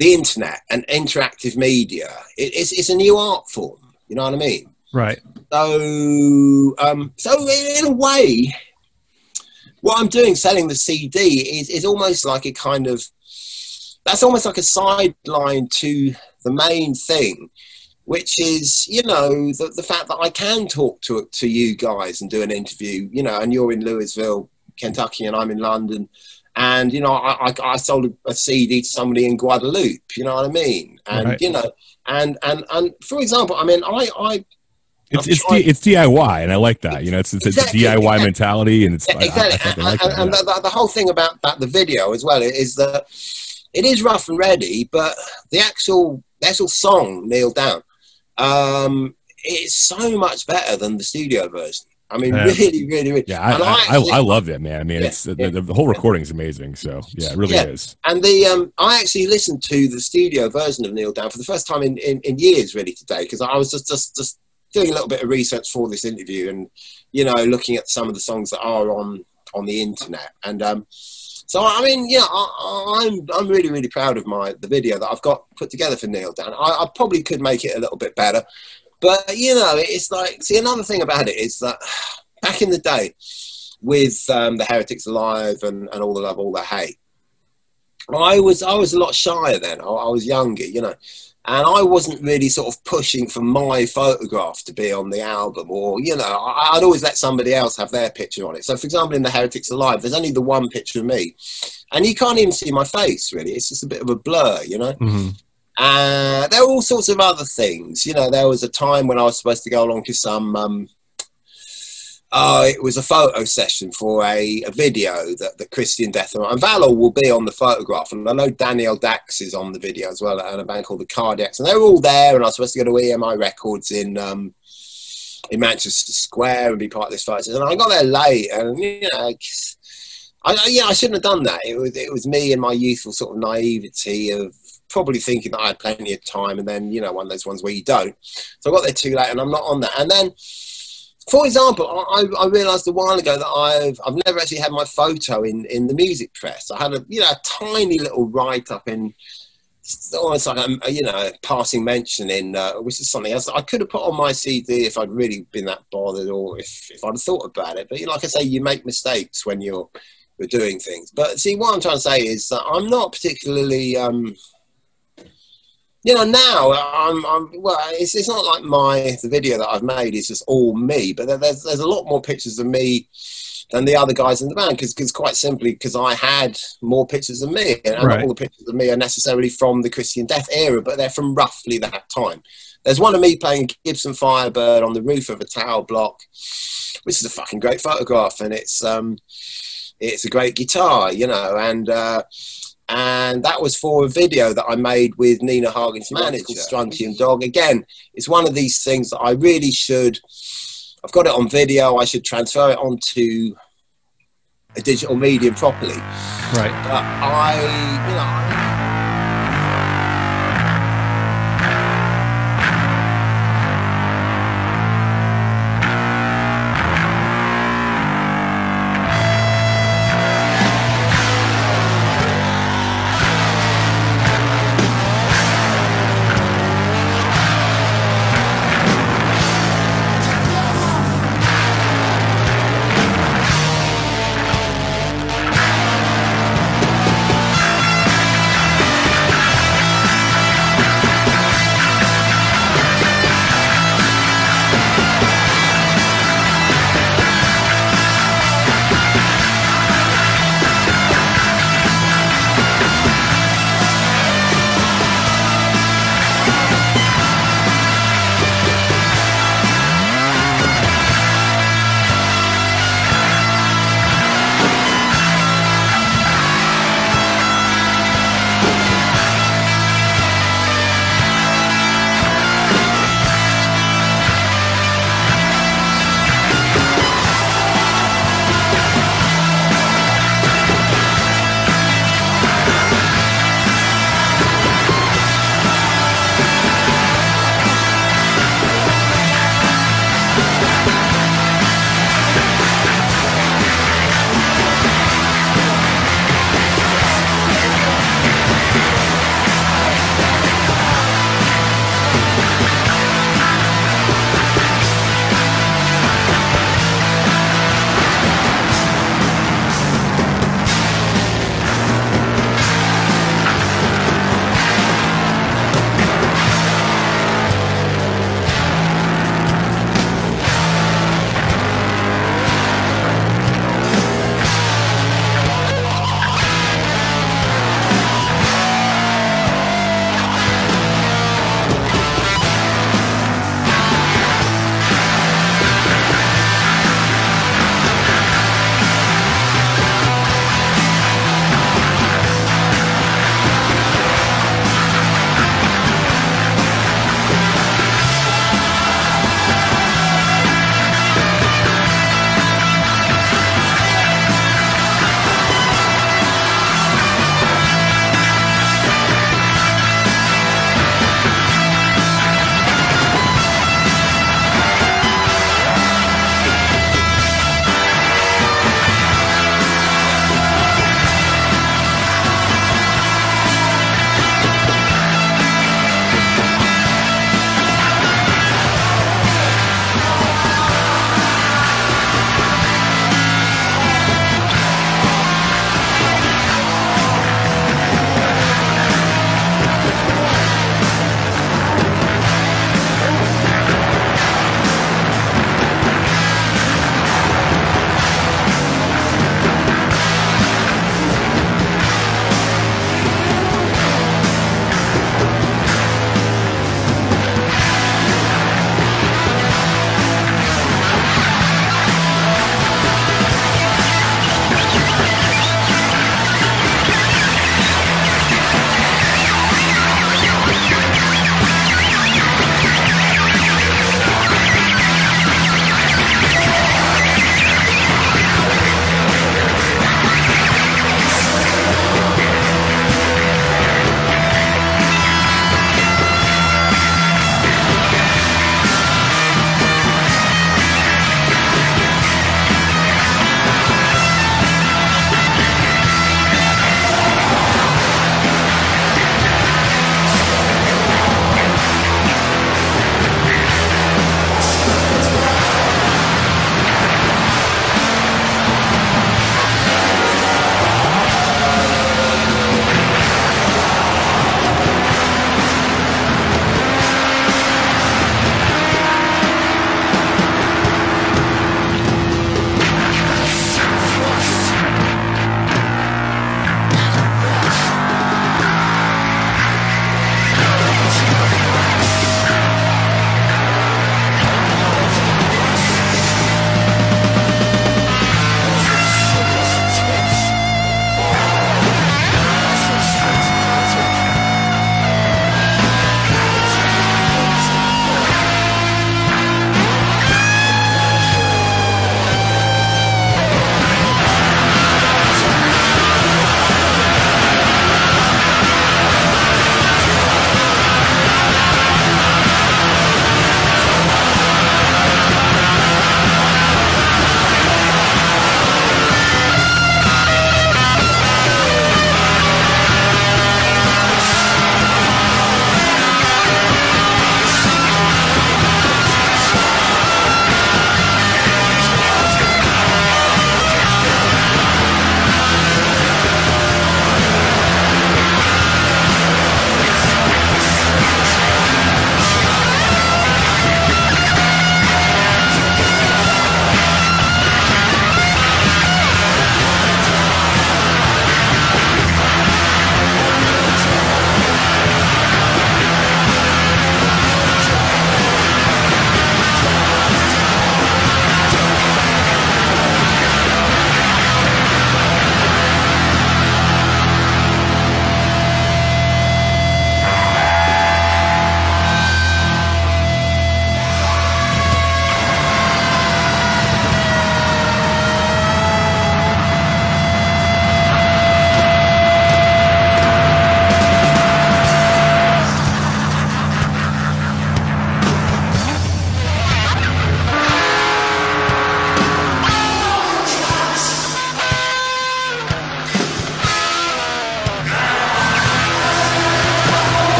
internet and interactive media, it's a new art form. You know what I mean? Right. So in a way, what I'm doing, selling the CD, is almost like a kind of, that's almost like a sideline to the main thing, which is, you know, the fact that I can talk to you guys and do an interview, you know, and you're in Louisville, Kentucky, and I'm in London. And, you know, I sold a CD to somebody in Guadeloupe, you know what I mean? And, right. You know, and for example, I mean, it's DIY, and I like that. You know, it's exactly, a DIY mentality, and it's exactly. And the whole thing about the video as well is that it is rough and ready, but the actual song, Kneel Down, it's so much better than the studio version. I mean, really. Yeah, I love it, man. I mean, it's the whole recording is amazing. So yeah, it really is. And I actually listened to the studio version of Kneel Down for the first time in years, really, today, because I was just doing a little bit of research for this interview, and you know, looking at some of the songs that are on the internet. And so I mean, yeah, I'm really proud of the video that I've got put together for Kneel Down. I probably could make it a little bit better. But, you know, it's like, see, another thing about it is that back in the day with the Heretics Alive and All the Love, All the Hate, I was a lot shyer then. I was younger, you know, and I wasn't really sort of pushing for my photograph to be on the album, or, you know, I'd always let somebody else have their picture on it. So, for example, in the Heretics Alive, there's only the one picture of me, and you can't even see my face, really. It's just a bit of a blur, you know. Mm-hmm. There were all sorts of other things. You know, there was a time when I was supposed to go along to some, it was a photo session for a video that Christian Death and Valor will be on the photograph. And I know Danielle Dax is on the video as well, and a band called the Cardiacs. And they were all there, and I was supposed to go to EMI Records in Manchester Square and be part of this photo session. And I got there late, and, you know, I shouldn't have done that. It was me and my youthful sort of naivety of probably thinking that I had plenty of time, and then, you know, one of those ones where you don't. So I got there too late, and I'm not on that. And then, for example, I realised a while ago that I've never actually had my photo in the music press. I had a tiny little write-up in, almost like a passing mention in, which is something else I could have put on my CD if I'd really been that bothered, or if I'd have thought about it. But, you know, like I say, you make mistakes when you're doing things. But see, what I'm trying to say is that I'm not particularly you know, now well, it's not like the video that I've made is just all me, but there's a lot more pictures of me than the other guys in the band, because quite simply because I had more pictures of me, and not all the pictures of me are necessarily from the Christian Death era, but they're from roughly that time. There's one of me playing Gibson Firebird on the roof of a tower block, which is a fucking great photograph, and it's a great guitar, you know, and that was for a video that I made with Nina Hagen's manager, Strontium Dog. Again, it's one of these things that I really should, I've got it on video, I should transfer it onto a digital medium properly. Right. But you know,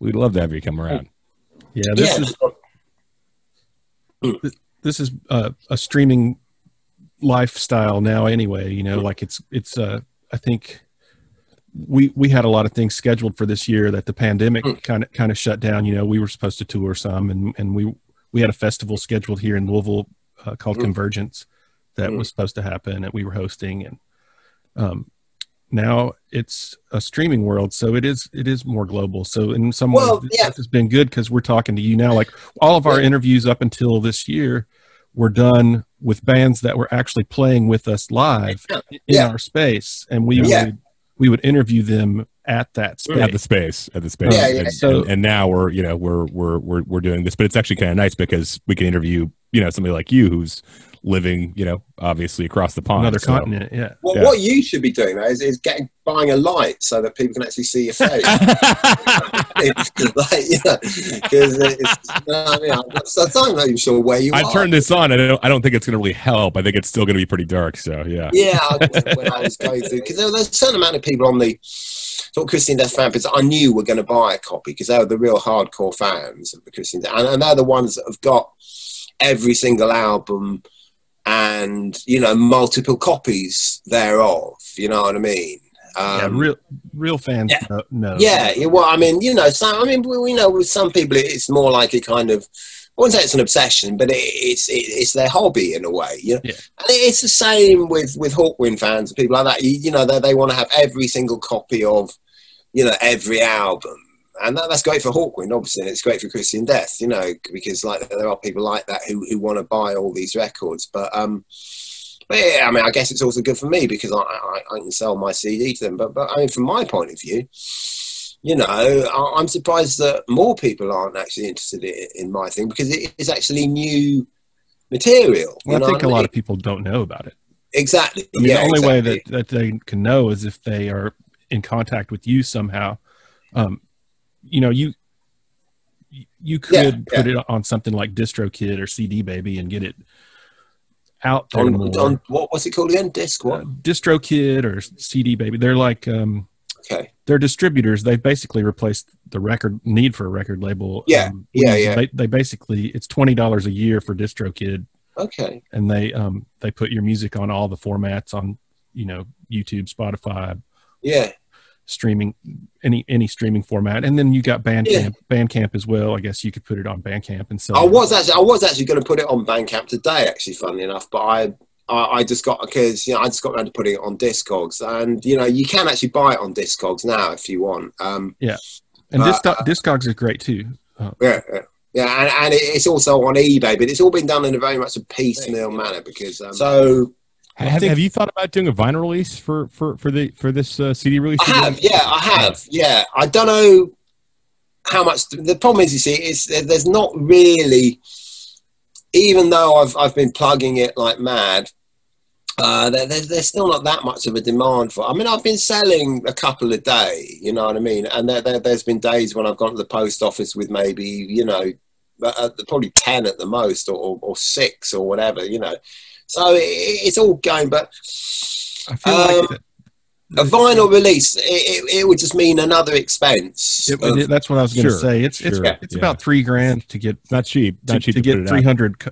We'd love to have you come around. Yeah, this is a streaming lifestyle now anyway, you know, like it's I think we had a lot of things scheduled for this year that the pandemic kind of shut down. You know, we were supposed to tour some, and we had a festival scheduled here in Louisville called Convergence that was supposed to happen, and we were hosting, and now it's a streaming world, so it is more global. So in some ways, this has been good because we're talking to you now. Like all of our interviews up until this year were done with bands that were actually playing with us live in our space, and we would interview them at that space. At the space. And now we're doing this, but it's actually kind of nice because we can interview, you know, somebody like you who's living, you know, obviously across the pond, another continent. Yeah. Well, what you should be doing though is buying a light so that people can actually see your face. Like, you know, because I'm not even sure where you are. I turned this on. I don't think it's going to really help. I think it's still going to be pretty dark. So yeah. Yeah. When I was going through, because there's a certain amount of people on the sort of Christian Death fan page I knew were going to buy a copy because they were the real hardcore fans of the Christian Death, and they're the ones that have got every single album and, you know, multiple copies thereof, you know what I mean? Real fans know. Yeah, well, I mean, you know, we know with some people it's more like a kind of, I wouldn't say it's an obsession, but it's their hobby in a way. You know? Yeah. And it's the same with Hawkwind fans and people like that. You know, they want to have every single copy of, you know, every album. And that's great for Hawkwind, obviously, and it's great for Christian Death, you know, because like there are people like that who want to buy all these records. But yeah, I mean, I guess it's also good for me because I can sell my CD to them. But I mean, from my point of view, you know, I'm surprised that more people aren't actually interested in my thing because it is actually new material. Well, I think a lot of people don't know about it. Exactly. I mean, the only way that they can know is if they are in contact with you somehow. You know, you could put it on something like DistroKid or CD Baby and get it out there on what's it called again? Disc what? DistroKid or CD Baby. They're like they're distributors. They've basically replaced the need for a record label. They basically, it's $20 a year for DistroKid. Okay. And they put your music on all the formats on, you know, YouTube, Spotify. Yeah. Streaming, any streaming format, and then you got Bandcamp as well. I guess you could put it on Bandcamp and sell. I was actually going to put it on Bandcamp today, actually, funnily enough, but I just got, because, you know, I just got around to putting it on Discogs, and, you know, you can actually buy it on Discogs now if you want. And Discogs are great too. Yeah, and it's also on eBay, but it's all been done in a very much a piecemeal manner because Have you thought about doing a vinyl release for this CD release? I have. Yeah, I don't know how much. The problem is, you see, there's not really. Even though I've been plugging it like mad, there's still not that much of a demand for it. I mean, I've been selling a couple a day. You know what I mean? And there's been days when I've gone to the post office with maybe, you know, probably 10 at the most, or 6 or whatever. You know. So it's all going, but I feel like a vinyl release, it would just mean another expense. That's what I was going to say. It's about $3,000 to get. Not cheap. Not cheap to get 300.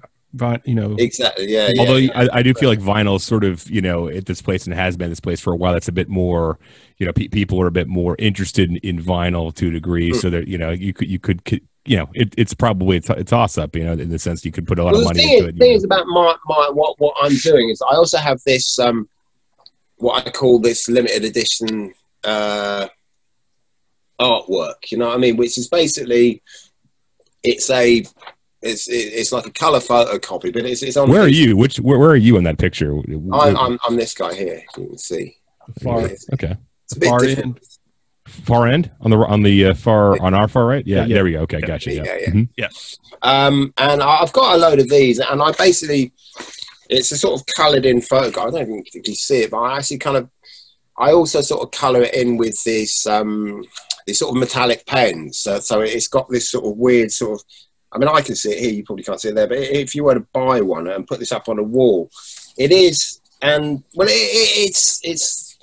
You know, exactly. Yeah. Although I do feel like vinyl is sort of, you know, at this place and has been this place for a while. It's a bit more, you know, people are a bit more interested in vinyl to a degree. So that, you know, you could. You know, it's probably a toss up, you know, in the sense you could put a lot of money into it. The thing is about what I'm doing is I also have this what I call this limited edition artwork. You know what I mean? Which is basically it's like a color photocopy, but it's on. Where are you? Where are you in that picture? I'm this guy here. You can see. Okay. It's a bit different. Far end on our far right. Yeah. There we go. Okay, gotcha. Yeah. And I've got a load of these, and I basically, it's a sort of coloured in photograph. I don't even think you see it, but I actually I also sort of colour it in with this sort of metallic pens. So it's got this sort of weird sort of. I mean, I can see it here. You probably can't see it there, but if you were to buy one and put this up on a wall, it is, and well, it's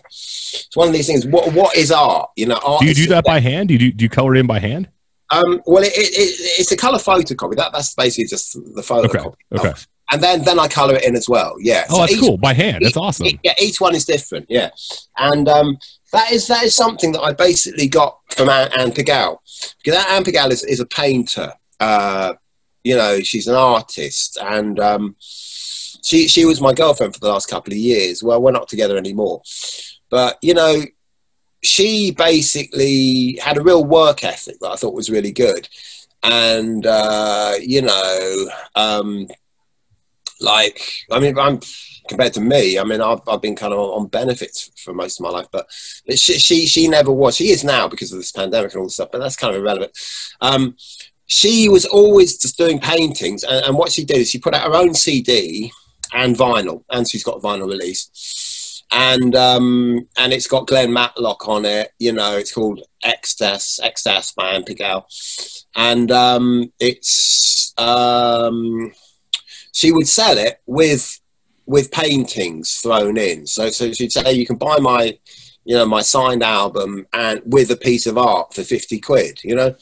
one of these things. What is art? You know, art. Do you do that by hand? Do you color it in by hand? Well, it's a color photocopy. That's basically just the photocopy. Okay. And then I color it in as well. Yeah. Oh, that's cool. By hand. That's awesome. Each one is different. Yeah. And that is something that I basically got from Anne Pigalle, because Anne Pigalle is a painter. You know, she's an artist, and she was my girlfriend for the last couple of years. Well, we're not together anymore, but you know, she basically had a real work ethic that I thought was really good. And you know, like, I mean, I'm compared to me, I mean, I've been kind of on benefits for most of my life, but she never was. She is now because of this pandemic and all this stuff, but that's kind of irrelevant. She was always just doing paintings, and what she did is she put out her own CD and vinyl, and she's got a vinyl release, and it's got Glenn Matlock on it. You know, it's called Ecstasy by Anne Pigalle, and it's she would sell it with paintings thrown in. So she'd say, you can buy my, you know, my signed album and with a piece of art for 50 quid, you know?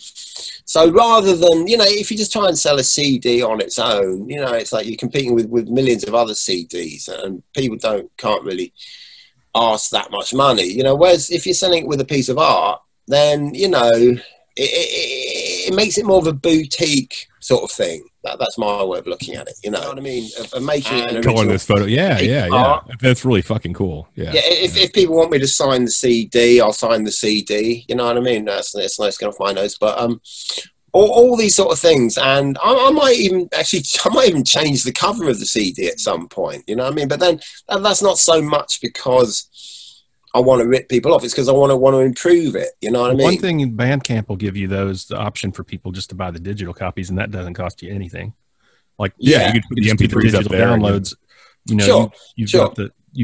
So rather than, you know, if you just try and sell a CD on its own, you know, it's like you're competing with millions of other CDs, and people can't really ask that much money, you know? Whereas if you're selling it with a piece of art, then, you know, it makes it more of a boutique sort of thing. That's my way of looking at it. You know what I mean? Of making it an original. Going this photo, yeah. That's really fucking cool. Yeah. If people want me to sign the CD, I'll sign the CD. You know what I mean? That's nice getting off my nose. But all these sort of things, and I might even change the cover of the CD at some point. You know what I mean? But then that's not so much because I want to rip people off. It's because I want to improve it. You know what I mean? One thing Bandcamp will give you, though, is the option for people just to buy the digital copies, and that doesn't cost you anything. Like, you can put the MP3s up there. Downloads. You know, you've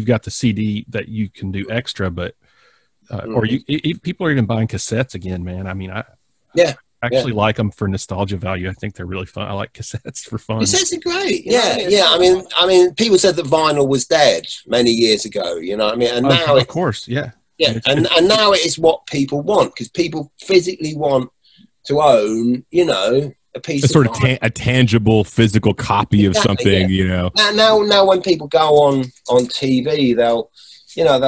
got the CD that you can do extra, but or people are even buying cassettes again, man. I mean, I actually like them for nostalgia value. I think they're really fun. I like cassettes for fun. Cassettes are great. I mean, people said that vinyl was dead many years ago. You know what I mean? And now, of course, yeah. And now it is what people want, because people physically want to own, you know, a piece of a tangible physical copy of something. You know. Now, when people go on TV, they'll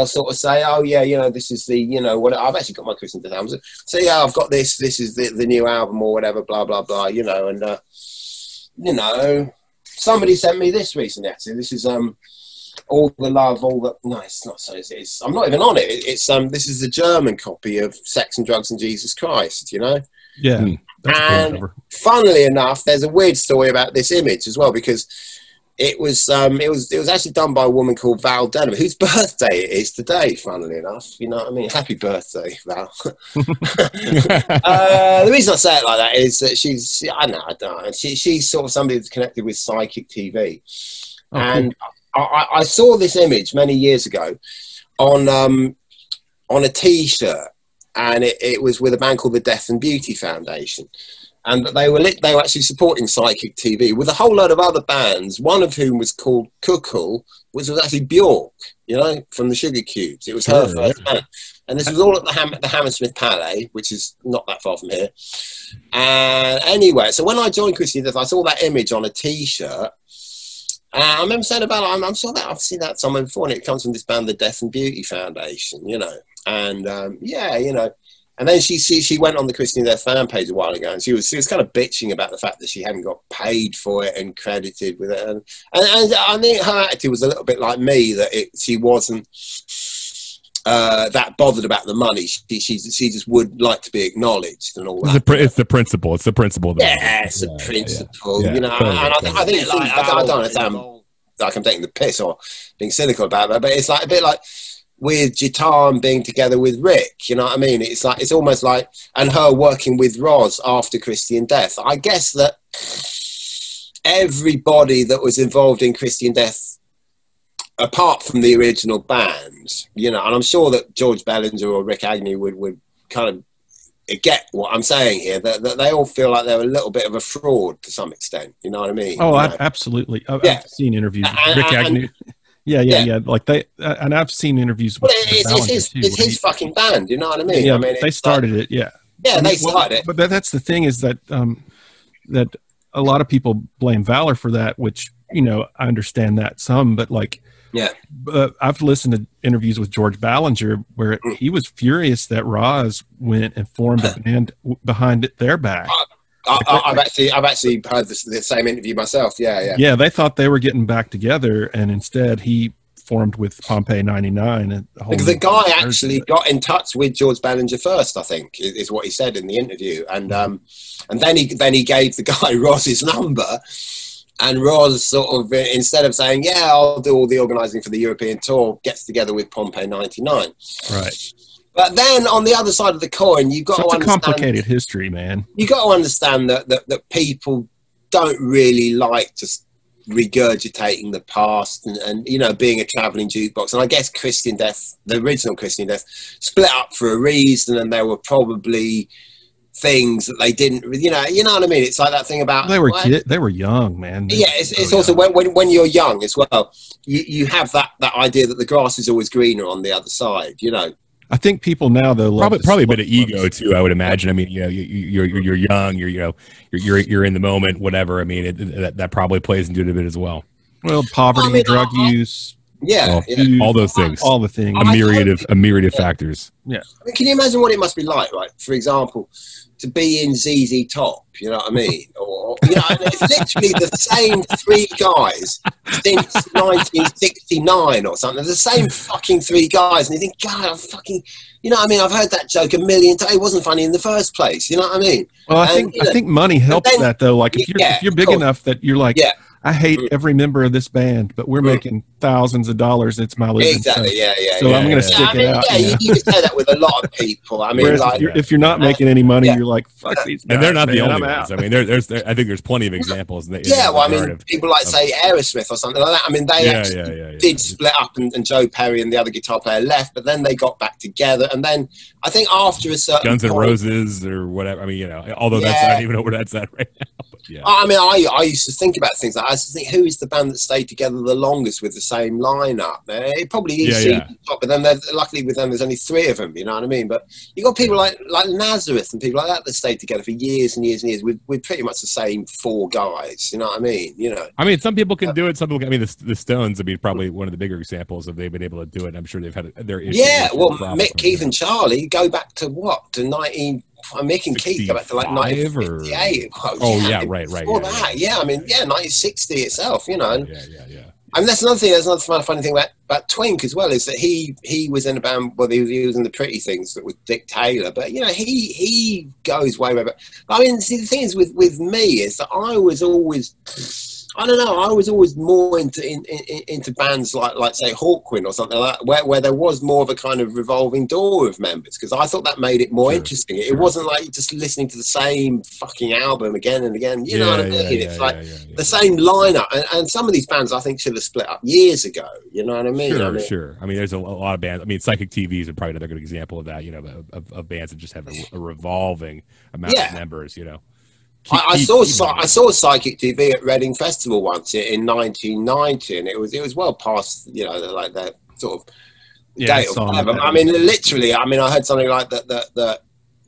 sort of say, oh yeah, you know, this is the, you know, what I've actually got my Christian Death album. So yeah, I've got this is the new album or whatever, blah blah blah, you know. And you know, somebody sent me this recently, actually. This is All the Love, All the, no, it's not, so it's I'm not even on it. It's this is the German copy of Sex and Drugs and Jesus Christ, you know. Yeah. And funnily enough, there's a weird story about this image as well, because it was actually done by a woman called Val Denham, whose birthday it is today, funnily enough. You know what I mean? Happy birthday, Val. The reason I say it like that is that she's, I don't know, she's sort of somebody that's connected with Psychic TV. Oh, and cool. I saw this image many years ago on a T-shirt, and it was with a band called the Death and Beauty Foundation. And they were actually supporting Psychic TV with a whole load of other bands, one of whom was called Kuckle, which was actually Bjork, you know, from the Sugar Cubes. It was her first band. And this was all at the Hammersmith Palais, which is not that far from here. And anyway, so when I joined Christian Death, I saw that image on a T-shirt. I remember saying about it, I'm sure that I've seen that somewhere before, and it comes from this band, the Death and Beauty Foundation, you know. And yeah, you know. And then she went on the Christian Death fan page a while ago, and she was kind of bitching about the fact that she hadn't got paid for it and credited with it. And I think her attitude was a little bit like me, that she wasn't that bothered about the money. She just would like to be acknowledged and all that. It's the principle. It's the principle. Yeah, it's the principle. Yeah, you know, totally. And I think like, I don't know if I'm like I'm taking the piss or being cynical about it, but it's like a bit like with Jitan being together with Rick, you know what I mean? It's like, it's almost like, and her working with Roz after Christian Death. I guess that everybody that was involved in Christian Death, apart from the original band, you know, and I'm sure that George Bellinger or Rick Agnew would kind of get what I'm saying here, that they all feel like they're a little bit of a fraud to some extent, you know what I mean? Oh, you know? Absolutely. I've seen interviews with Rick Agnew. Yeah. Like and I've seen interviews with it's his fucking band. You know what I mean? Yeah, I mean, they started it. Yeah. Yeah, they started it. But that's the thing is that that a lot of people blame Valor for that, which, you know, I understand that some, but like, Yeah. I've listened to interviews with George Ballinger where he was furious that Roz went and formed a band behind their back. I've actually heard the same interview myself. Yeah. Yeah, they thought they were getting back together, and instead he formed with Pompeii 99. And because the guy actually got in touch with George Ballinger first, I think, is what he said in the interview, and then he gave the guy Roz's number. And Roz sort of, instead of saying, yeah, I'll do all the organising for the European tour, gets together with Pompeii 99. Right. But then on the other side of the coin, you've got to understand... It's a complicated history, man. You've got to understand that people don't really like just regurgitating the past and you know, being a travelling jukebox. And I guess Christian Death, the original Christian Death, split up for a reason, and there were probably... things that they didn't, you know what I mean. It's like that thing about they were young, man. It's also when you're young as well. You have that idea that the grass is always greener on the other side. You know. I think people now though probably a bit of ego too. I would imagine. I mean, you know, you're young. You're in the moment. Whatever. I mean, that probably plays into it a bit as well. Well, poverty, drug use. Yeah, all those things. All the things. A myriad of factors. Yeah. I mean, can you imagine what it must be like, right? For example, to be in ZZ Top, you know what I mean? Or, you know, it's literally the same three guys since 1969 or something. The same fucking three guys. And you think, God, I'm fucking, you know what I mean? I've heard that joke a million times. It wasn't funny in the first place. You know what I mean? Well, I think money helps that though. Like if you're big enough that you're like, I hate every member of this band, but we're making thousands of dollars. It's my living. Exactly. So I'm going to stick it out. Yeah, you can say that with a lot of people. I mean, whereas like, if you're not making any money, you're like, fuck these guys. And they're not the only ones. I mean, I think there's plenty of examples. Well, I mean, people like say Aerosmith or something like that. I mean, they did split up, and Joe Perry and the other guitar player left, but then they got back together. And then I think after a certain Guns N' Roses or whatever. I mean, you know, although I don't even know where that's at right now. But yeah. I mean, I used to think about things like I used to think, who is the band that stayed together the longest with the same lineup? It probably is but then luckily with them there's only three of them, you know what I mean? But you got people like Nazareth and people like that stayed together for years and years and years with pretty much the same four guys, you know what I mean? You know, I mean, some people can do it, some people I mean, the Stones would be probably one of the bigger examples of they've been able to do it. I'm sure they've had their issues. Mick, Keith and Charlie go back to what? To 19 Mick and Keith go back to like 1958. Right. Before that, I mean, 1960 itself, you know. Yeah. I mean, that's another thing. There's another funny thing about Twink as well, is that he was in a band. Well, he was in the Pretty Things with Dick Taylor, but you know, he goes way back. But I mean, see, the thing is with me is that I was always. I don't know. I was always more into bands like say Hawkwind or something like that, where there was more of a kind of revolving door of members, because I thought that made it more interesting. It wasn't like just listening to the same fucking album again and again. You know what I mean? It's like the same lineup, and some of these bands I think should have split up years ago. You know what I mean? Sure. I mean, there's a lot of bands. I mean, Psychic TV is probably another good example of that. You know, of bands that just have a revolving amount of members. You know. I saw Psychic TV at Reading Festival once in 1990, and it was well past, you know, like that sort of date or whatever. I mean, literally, I heard something like that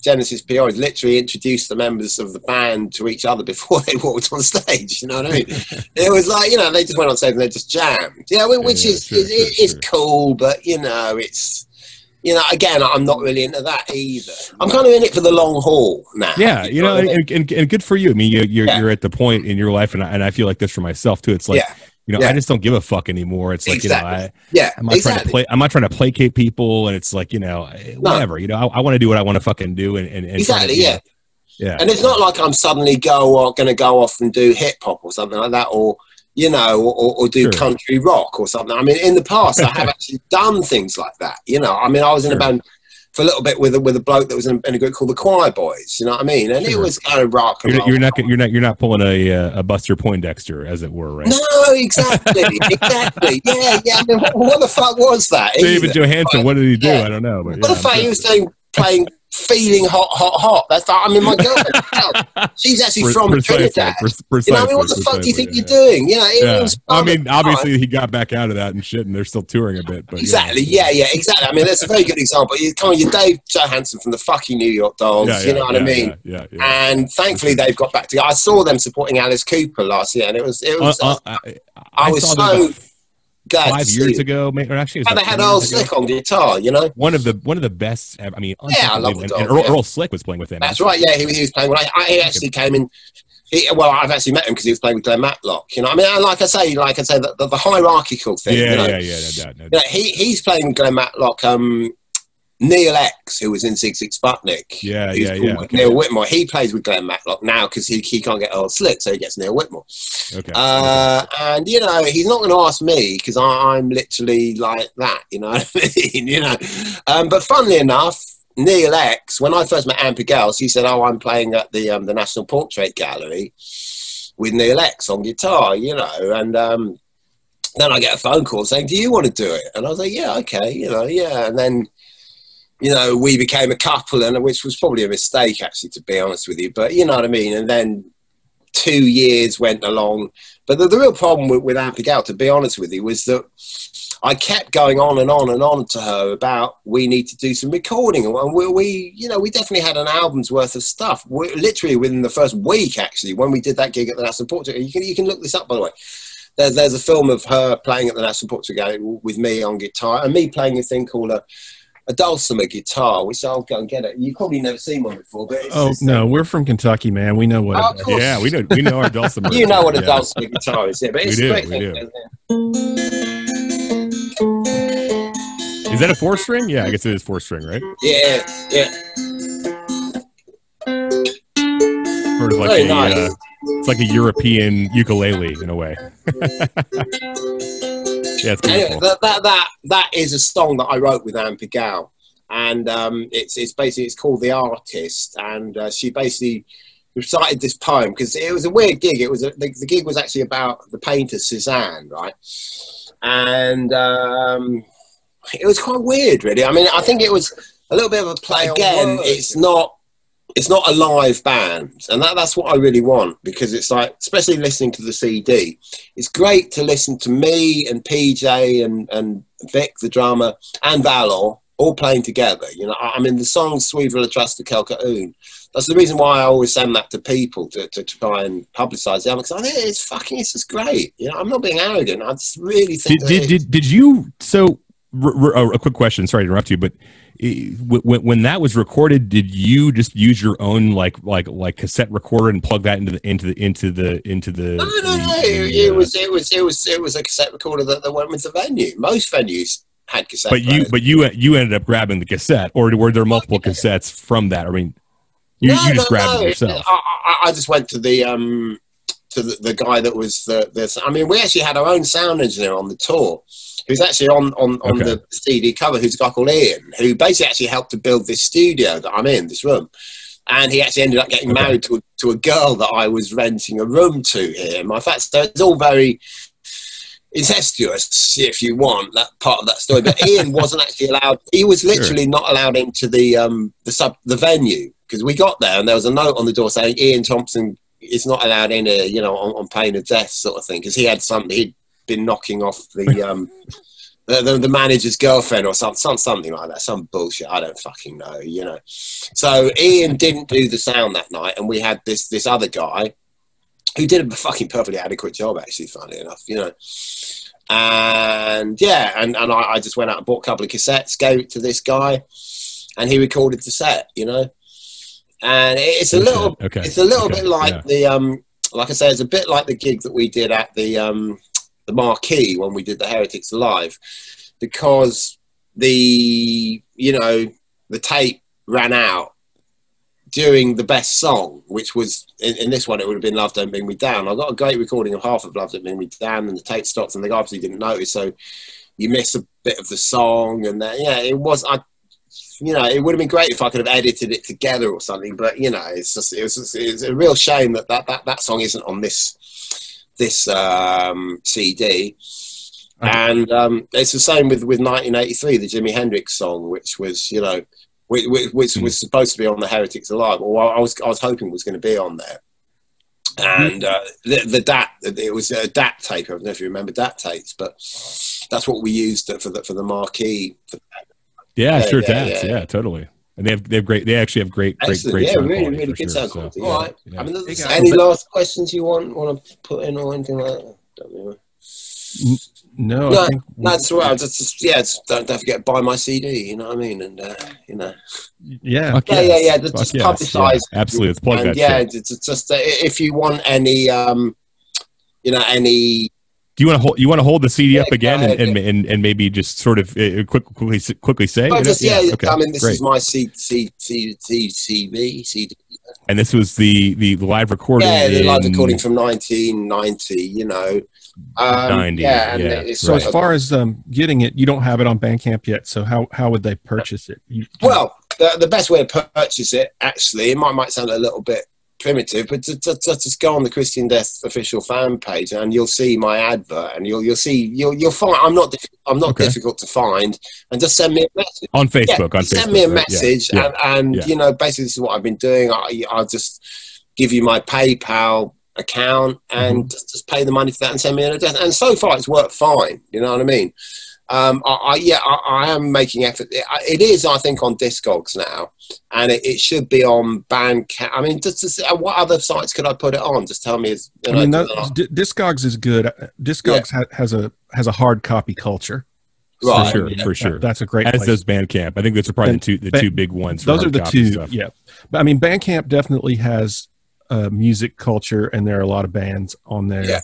Genesis PR literally introduced the members of the band to each other before they walked on stage. You know what I mean? It was like, you know, they just went on stage and they just jammed. Yeah, which is cool, but you know, it's. You know, again, I'm not really into that either. I'm kind of in it for the long haul now. Yeah, you know, and good for you. I mean, you're at the point in your life, and I feel like this for myself too. It's like, you know, I just don't give a fuck anymore. It's like, you know, I'm not trying to placate people, and it's like, you know, whatever. You know, I want to do what I want to fucking do, and exactly, yeah. And it's not like I'm suddenly going to go off and do hip hop or something like that, or. You know, or do country rock or something. I mean, in the past, I have actually done things like that. You know, I mean, I was in a band for a little bit with a bloke that was in a group called the Choir Boys. You know what I mean? And it was kind of rock and roll. You're not pulling a Buster Poindexter, as it were, right? No, exactly. Yeah. I mean, what the fuck was that? David Johansen, what did he do? I don't know. But what the fuck he was doing? Playing feeling hot. That's I mean, my girlfriend, she's actually from Trinidad. You know, I mean, what the fuck do you think you're doing? You know, it was I mean, obviously he got back out of that and shit, and they're still touring a bit. But exactly, yeah, exactly. I mean, that's a very good example. You're Dave Johansen from the fucking New York Dolls. You know what I mean? Yeah. And thankfully they've got back together. I saw them supporting Alice Cooper last year, and it was. I was so glad 5 years ago, or actually, it was they had Earl Slick on guitar. You know, one of the best. I mean, I love the and Earl Slick was playing with him. That's right. Yeah, he was playing. He actually came in. I've actually met him because he was playing with Glenn Matlock. You know, I mean, like I say, the hierarchical thing. He's playing with Glenn Matlock. Neil X, who was in Zig Zig Sputnik. Okay. Neil Whitmore. He plays with Glenn Matlock now because he can't get Earl Slick, so he gets Neil Whitmore. Okay. And you know, he's not going to ask me because I'm literally like that. You know what I mean? You know. But funnily enough, Neil X, when I first met Ampi Gals, he said, "Oh, I'm playing at the National Portrait Gallery with Neil X on guitar." You know, and then I get a phone call saying, "Do you want to do it?" And I was like, "Yeah, okay." You know, yeah. And then, you know, we became a couple, and which was probably a mistake, actually, to be honest with you. But you know what I mean. And then 2 years went along. But the real problem with Ampi Gal, to be honest with you, was that I kept going on and on and on to her about we need to do some recording, and we definitely had an album's worth of stuff. Literally within the first week, actually, when we did that gig at the National Portrait. You can look this up, by the way. There's a film of her playing at the National Portrait Gallery with me on guitar and me playing a thing called a dulcimer guitar, which I'll go and get it. You've probably never seen one before, but no, we're from Kentucky, man. We know what. Yeah, we know our dulcimer. You know what a dulcimer guitar is, yeah. But it's we do. Is that a 4-string? Yeah, I guess it is 4-string, right? Yeah. Sort of like it's like a European ukulele in a way. Yeah, it's beautiful. Anyway, that is a song that I wrote with Ampi Gal, and it's called The Artist, and she basically recited this poem because it was a weird gig. It was the gig was actually about the painter Cézanne, right? And it was quite weird, really. I mean, I think it was a little bit of a play. Again, it's not a live band, and that's what I really want, because it's like, especially listening to the CD, it's great to listen to me and PJ and Vic, the drummer, and Valor all playing together. You know, I mean, the song Suivre to Quelqu'un, that's the reason why I always send that to people to try and publicise the album, because I think it's just great. You know, I'm not being arrogant. I just really think did you, so a quick question, sorry to interrupt you, but when that was recorded, did you just use your own like cassette recorder and plug that into the No. It was a cassette recorder that went with the venue. Most venues had cassette. But you ended up grabbing the cassette, or were there multiple cassettes from that? I mean, you just grabbed it yourself. I just went to the guy that was the. I mean, we actually had our own sound engineer on the tour, who's actually on the CD cover, who's a guy called Ian, who basically actually helped to build this studio that I'm in, this room. And he actually ended up getting married to a girl that I was renting a room to here. In fact, so it's all very incestuous, if you want, that part of that story. But Ian wasn't actually allowed. He was literally not allowed into the venue, because we got there and there was a note on the door saying Ian Thompson is not allowed in here, you know, on pain of death, sort of thing, because he had something. He'd been knocking off the manager's girlfriend or something like that, some bullshit, I don't fucking know, you know. So Ian didn't do the sound that night, and we had this other guy who did a fucking perfectly adequate job, actually, funnily enough, you know. And yeah, and I just went out and bought a couple of cassettes, gave it to this guy, and he recorded the set, you know. And it's a little bit like the like I say, it's a bit like the gig that we did at the Marquee when we did the Heretics Live, because the tape ran out during the best song, which was in this one, it would have been Love Don't Bring Me Down. I got a great recording of half of Love Don't Bring Me Down, and the tape stopped, and the guy obviously didn't notice, so you miss a bit of the song. And it was, it would have been great if I could have edited it together or something, but you know, it's a real shame that song isn't on this CD. And it's the same with 1983, the Jimi Hendrix song, which was, you know, which was supposed to be on the Heretics Alive, or I was hoping was going to be on there. And the DAT, it was a DAT tape. I don't know if you remember DAT tapes, but that's what we used for the marquee. Sure, DATs, yeah, totally. And they actually have great yeah, sound really quality, good sound quality. So, All right. yeah. I mean, any last questions you want to put in or anything like that? Don't know. No, No, I think that's right. Don't forget to buy my CD. You know what I mean? And you know, yeah. Fuck yeah. yes. Just Fuck yes. publicize. Yeah, absolutely. Let's plug that Yeah, shit. it's just if you want any, any. Do you want to hold the CD up again ahead, and maybe just sort of quickly say? Well, just Okay, I mean, this great. is my CD. And this was the live recording. Yeah, the live in recording from 1990. You know, 90. yeah. And Yeah. it's So as far as getting it, you don't have it on Bandcamp yet. So how would they purchase it? well, the best way to purchase it, actually, it might sound a little bit primitive, but just go on the Christian Death official fan page, and you'll see my advert, and you'll find I'm not Okay. difficult to find, and just send me a message On Facebook. Yeah, on send Facebook, me a right? message, Yeah. and Yeah. you know, basically, this is what I've been doing. I'll just give you my PayPal account and just pay the money for that and send me an address. And so far, it's worked fine. You know what I mean? I am making effort. It is, I think, on Discogs now, and it should be on Bandcamp. I mean, just what other sites could I put it on? Just tell me. Discogs is good. Discogs has a hard copy culture. Right. For sure. That's a great As place. does Bandcamp. I think those are probably the two big ones. For Those are hard the copy two. stuff. Yeah. But I mean, Bandcamp definitely has music culture, and there are a lot of bands on there. Yeah.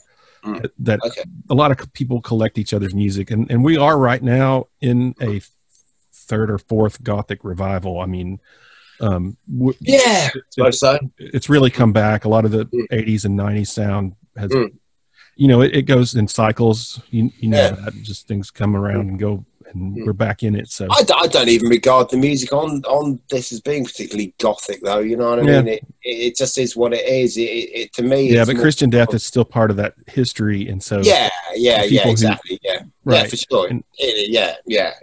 That Okay. a lot of people collect each other's music, and we are right now in a third or fourth Gothic revival. I mean, Yeah. So. it's really come back. A lot of the 80s and 90s sound has, it goes in cycles. You know, that just things come around and go, and we're back in it. So I don't even regard the music on this as being particularly Gothic, though. You know what I mean? It just is what it is. It to me. Yeah, it's but more, Christian Death is still part of that history, and so Yeah, people exactly. Right. Yeah, for sure. And-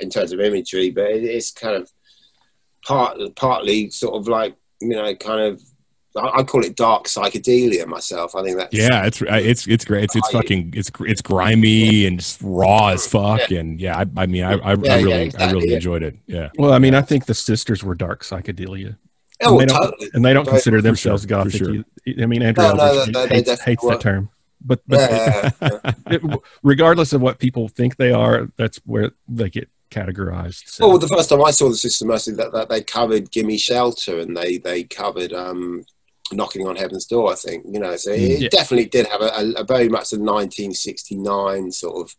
In terms of imagery, but it's kind of partly sort of like, you know, kind of. I call it dark psychedelia myself. I think that's it's great. It's grimy and just raw as fuck. And I really enjoyed it. Yeah. Well, I mean, I think the Sisters were dark psychedelia. Oh, and they totally. And they don't consider For themselves sure, Gothic. for sure. I mean, Andrew Eldridge they hates definitely the term. But Yeah. regardless of what people think they are, that's where they get categorized. So. Well, the first time I saw the Sister Mercy, that they covered "Gimme Shelter" and they covered "Knocking on Heaven's Door." I think, you know, so it definitely did have a very much a 1969 sort of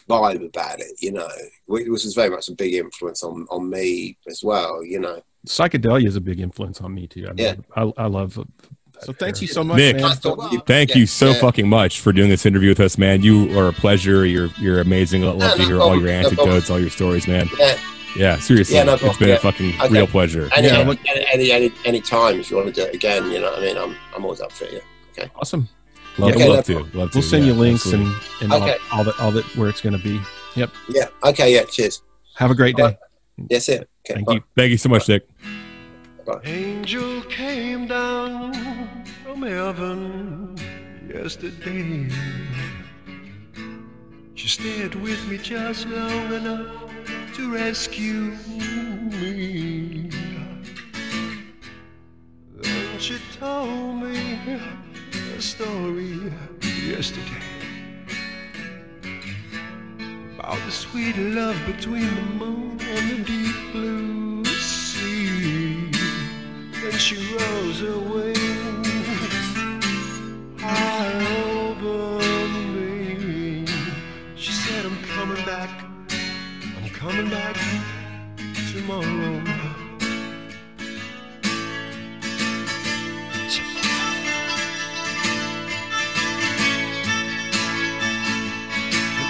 vibe about it. You know, which was very much a big influence on me as well. You know, psychedelia is a big influence on me too. I love. So thank you so much, Nick. man. Thank you so fucking much for doing this interview with us, man. You are a pleasure. You're amazing. I love to hear all your anecdotes, all your stories, man. Yeah, seriously. Yeah, no it's problem. been a fucking real pleasure. Any time if you want to do it again, you know what I mean? I'm always up for it. Yeah. Okay. Awesome. Love to. We'll send you links absolutely. and all that where it's going to be. Yep. Yeah. Okay. Yeah. Cheers. Have a great day. Bye. Yes, it. Okay, Thank bye. you. Thank you so much, Nick. Angel came down from heaven yesterday. She stayed with me just long enough to rescue me. Then she told me a story yesterday about the sweet love between the moon and the deep blue sea. Then she rose her wings high over me. She said, I'm coming back tomorrow.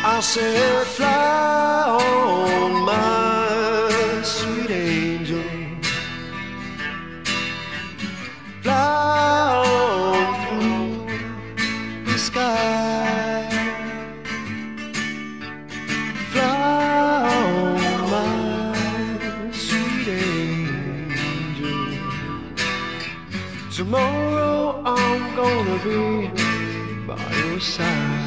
I said, fly on, my sweet angel. Fly on through the sky. Fly on, my sweet angel. Tomorrow I'm gonna be by your side.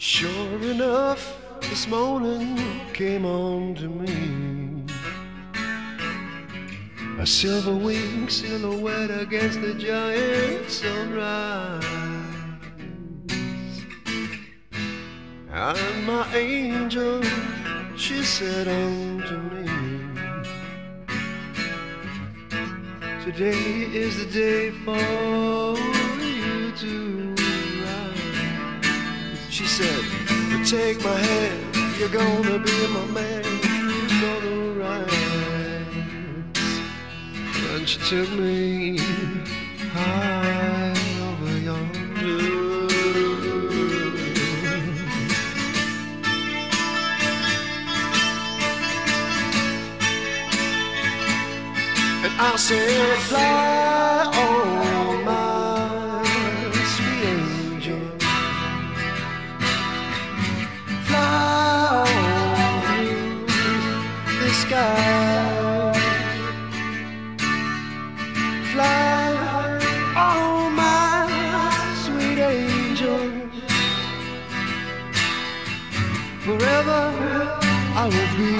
Sure enough, this morning came on to me, a silver wing silhouette against the giant sunrise. And my angel, she said unto me, today is the day for you to rise. She said, take my hand, you're gonna be my man, you're gonna rise. And she took me high over yonder. And I said, fly on my sweet angel, fly on through the sky, fly on my sweet angel, forever I will be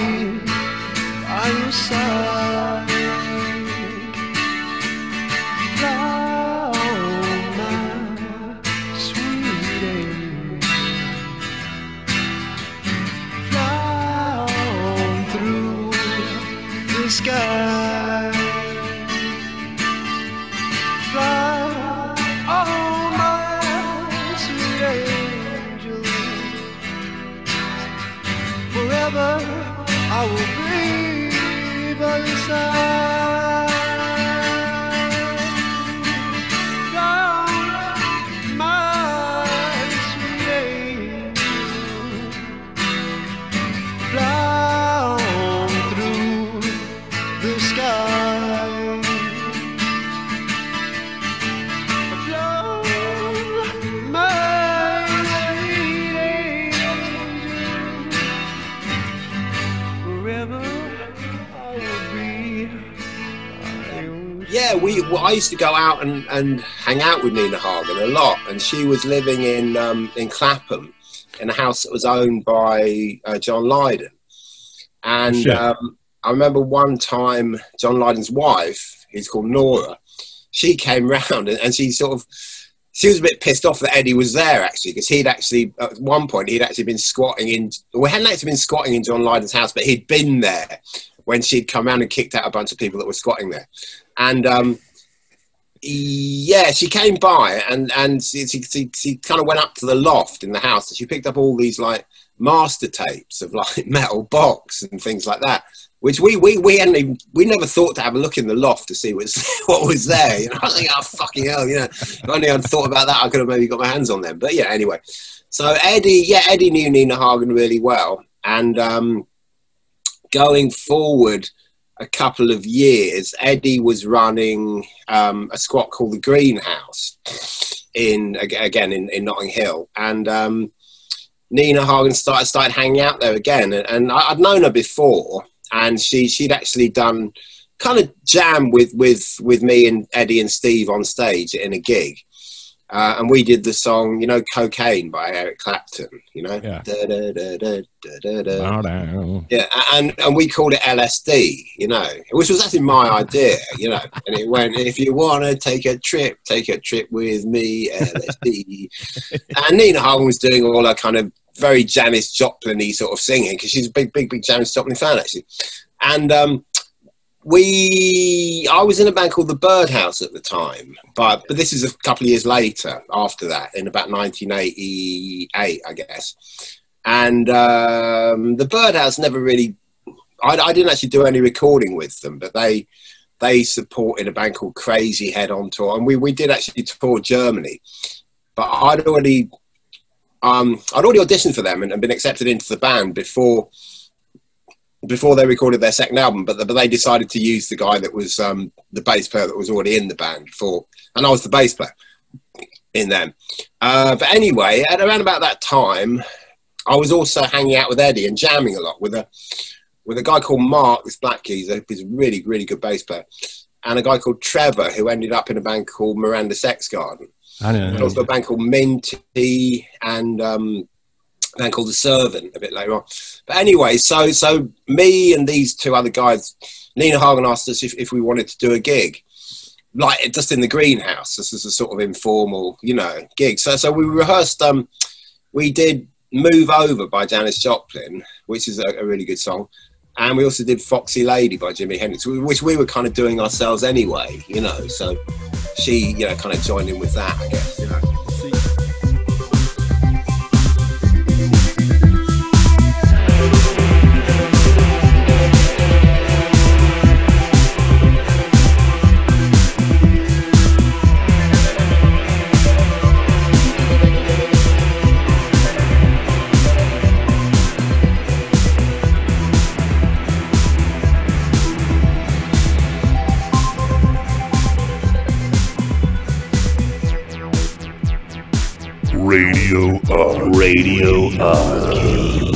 by your side. Sky, fly on my sweet angel, forever I will be by your side. Fly on my sweet angel, fly on through the sky, flow my sweet angel, forever I will be by your side. Yeah, I used to go out and hang out with Nina Hagen a lot, and she was living in Clapham in a house that was owned by John Lydon. And I remember one time John Lydon's wife, who's called Nora, she came round and she was a bit pissed off that Eddie was there, actually, because he'd actually, at one point, he'd actually been squatting in, we hadn't actually been squatting in John Lydon's house, but he'd been there when she'd come round and kicked out a bunch of people that were squatting there. And yeah, she came by and she kind of went up to the loft in the house, and she picked up all these like master tapes of like Metal Box and things like that, which we never thought to have a look in the loft to see what was there. You know, I think, oh fucking hell, you know, if only I'd thought about that, I could have maybe got my hands on them. But yeah, anyway. So Eddie knew Nina Hagen really well, and going forward a couple of years, Eddie was running a squat called the Greenhouse in Notting Hill, and Nina Hagen started hanging out there again, and I'd known her before, and she'd actually done kind of jam with me and Eddie and Steve on stage in a gig, and we did the song, you know, Cocaine by Eric Clapton, you know, Yeah. Yeah, and we called it LSD, you know, which was actually my idea, you know, and it went, if you want to take a trip with me, LSD. And Nina Hagen was doing all that kind of very Janis Joplin-y sort of singing, because she's a big Janis Joplin fan, actually. And I was in a band called the Birdhouse at the time, but this is a couple of years later, after that, in about 1988, I guess. And the Birdhouse never really, I didn't actually do any recording with them, but they supported a band called Crazy Head on tour, and we did actually tour Germany. But I'd already I'd already auditioned for them and been accepted into the band before they recorded their second album, but they decided to use the guy that was the bass player that was already in the band before, and I was the bass player in them. But anyway, at around about that time, I was also hanging out with Eddie and jamming a lot with a guy called Mark, this black key, who's a really, really good bass player, and a guy called Trevor, who ended up in a band called Miranda Sex Garden. I know. And also a band called Minty and a band called The Servant a bit later on. But anyway, so me and these two other guys, Nina Hagen asked us if we wanted to do a gig, like just in the greenhouse. This is a sort of informal, gig. So we rehearsed. We did "Move Over" by Janis Joplin, which is a really good song, and we also did "Foxy Lady" by Jimi Hendrix, which we were kind of doing ourselves anyway, So she, kind of joined in with that, I guess, Radio Arcane.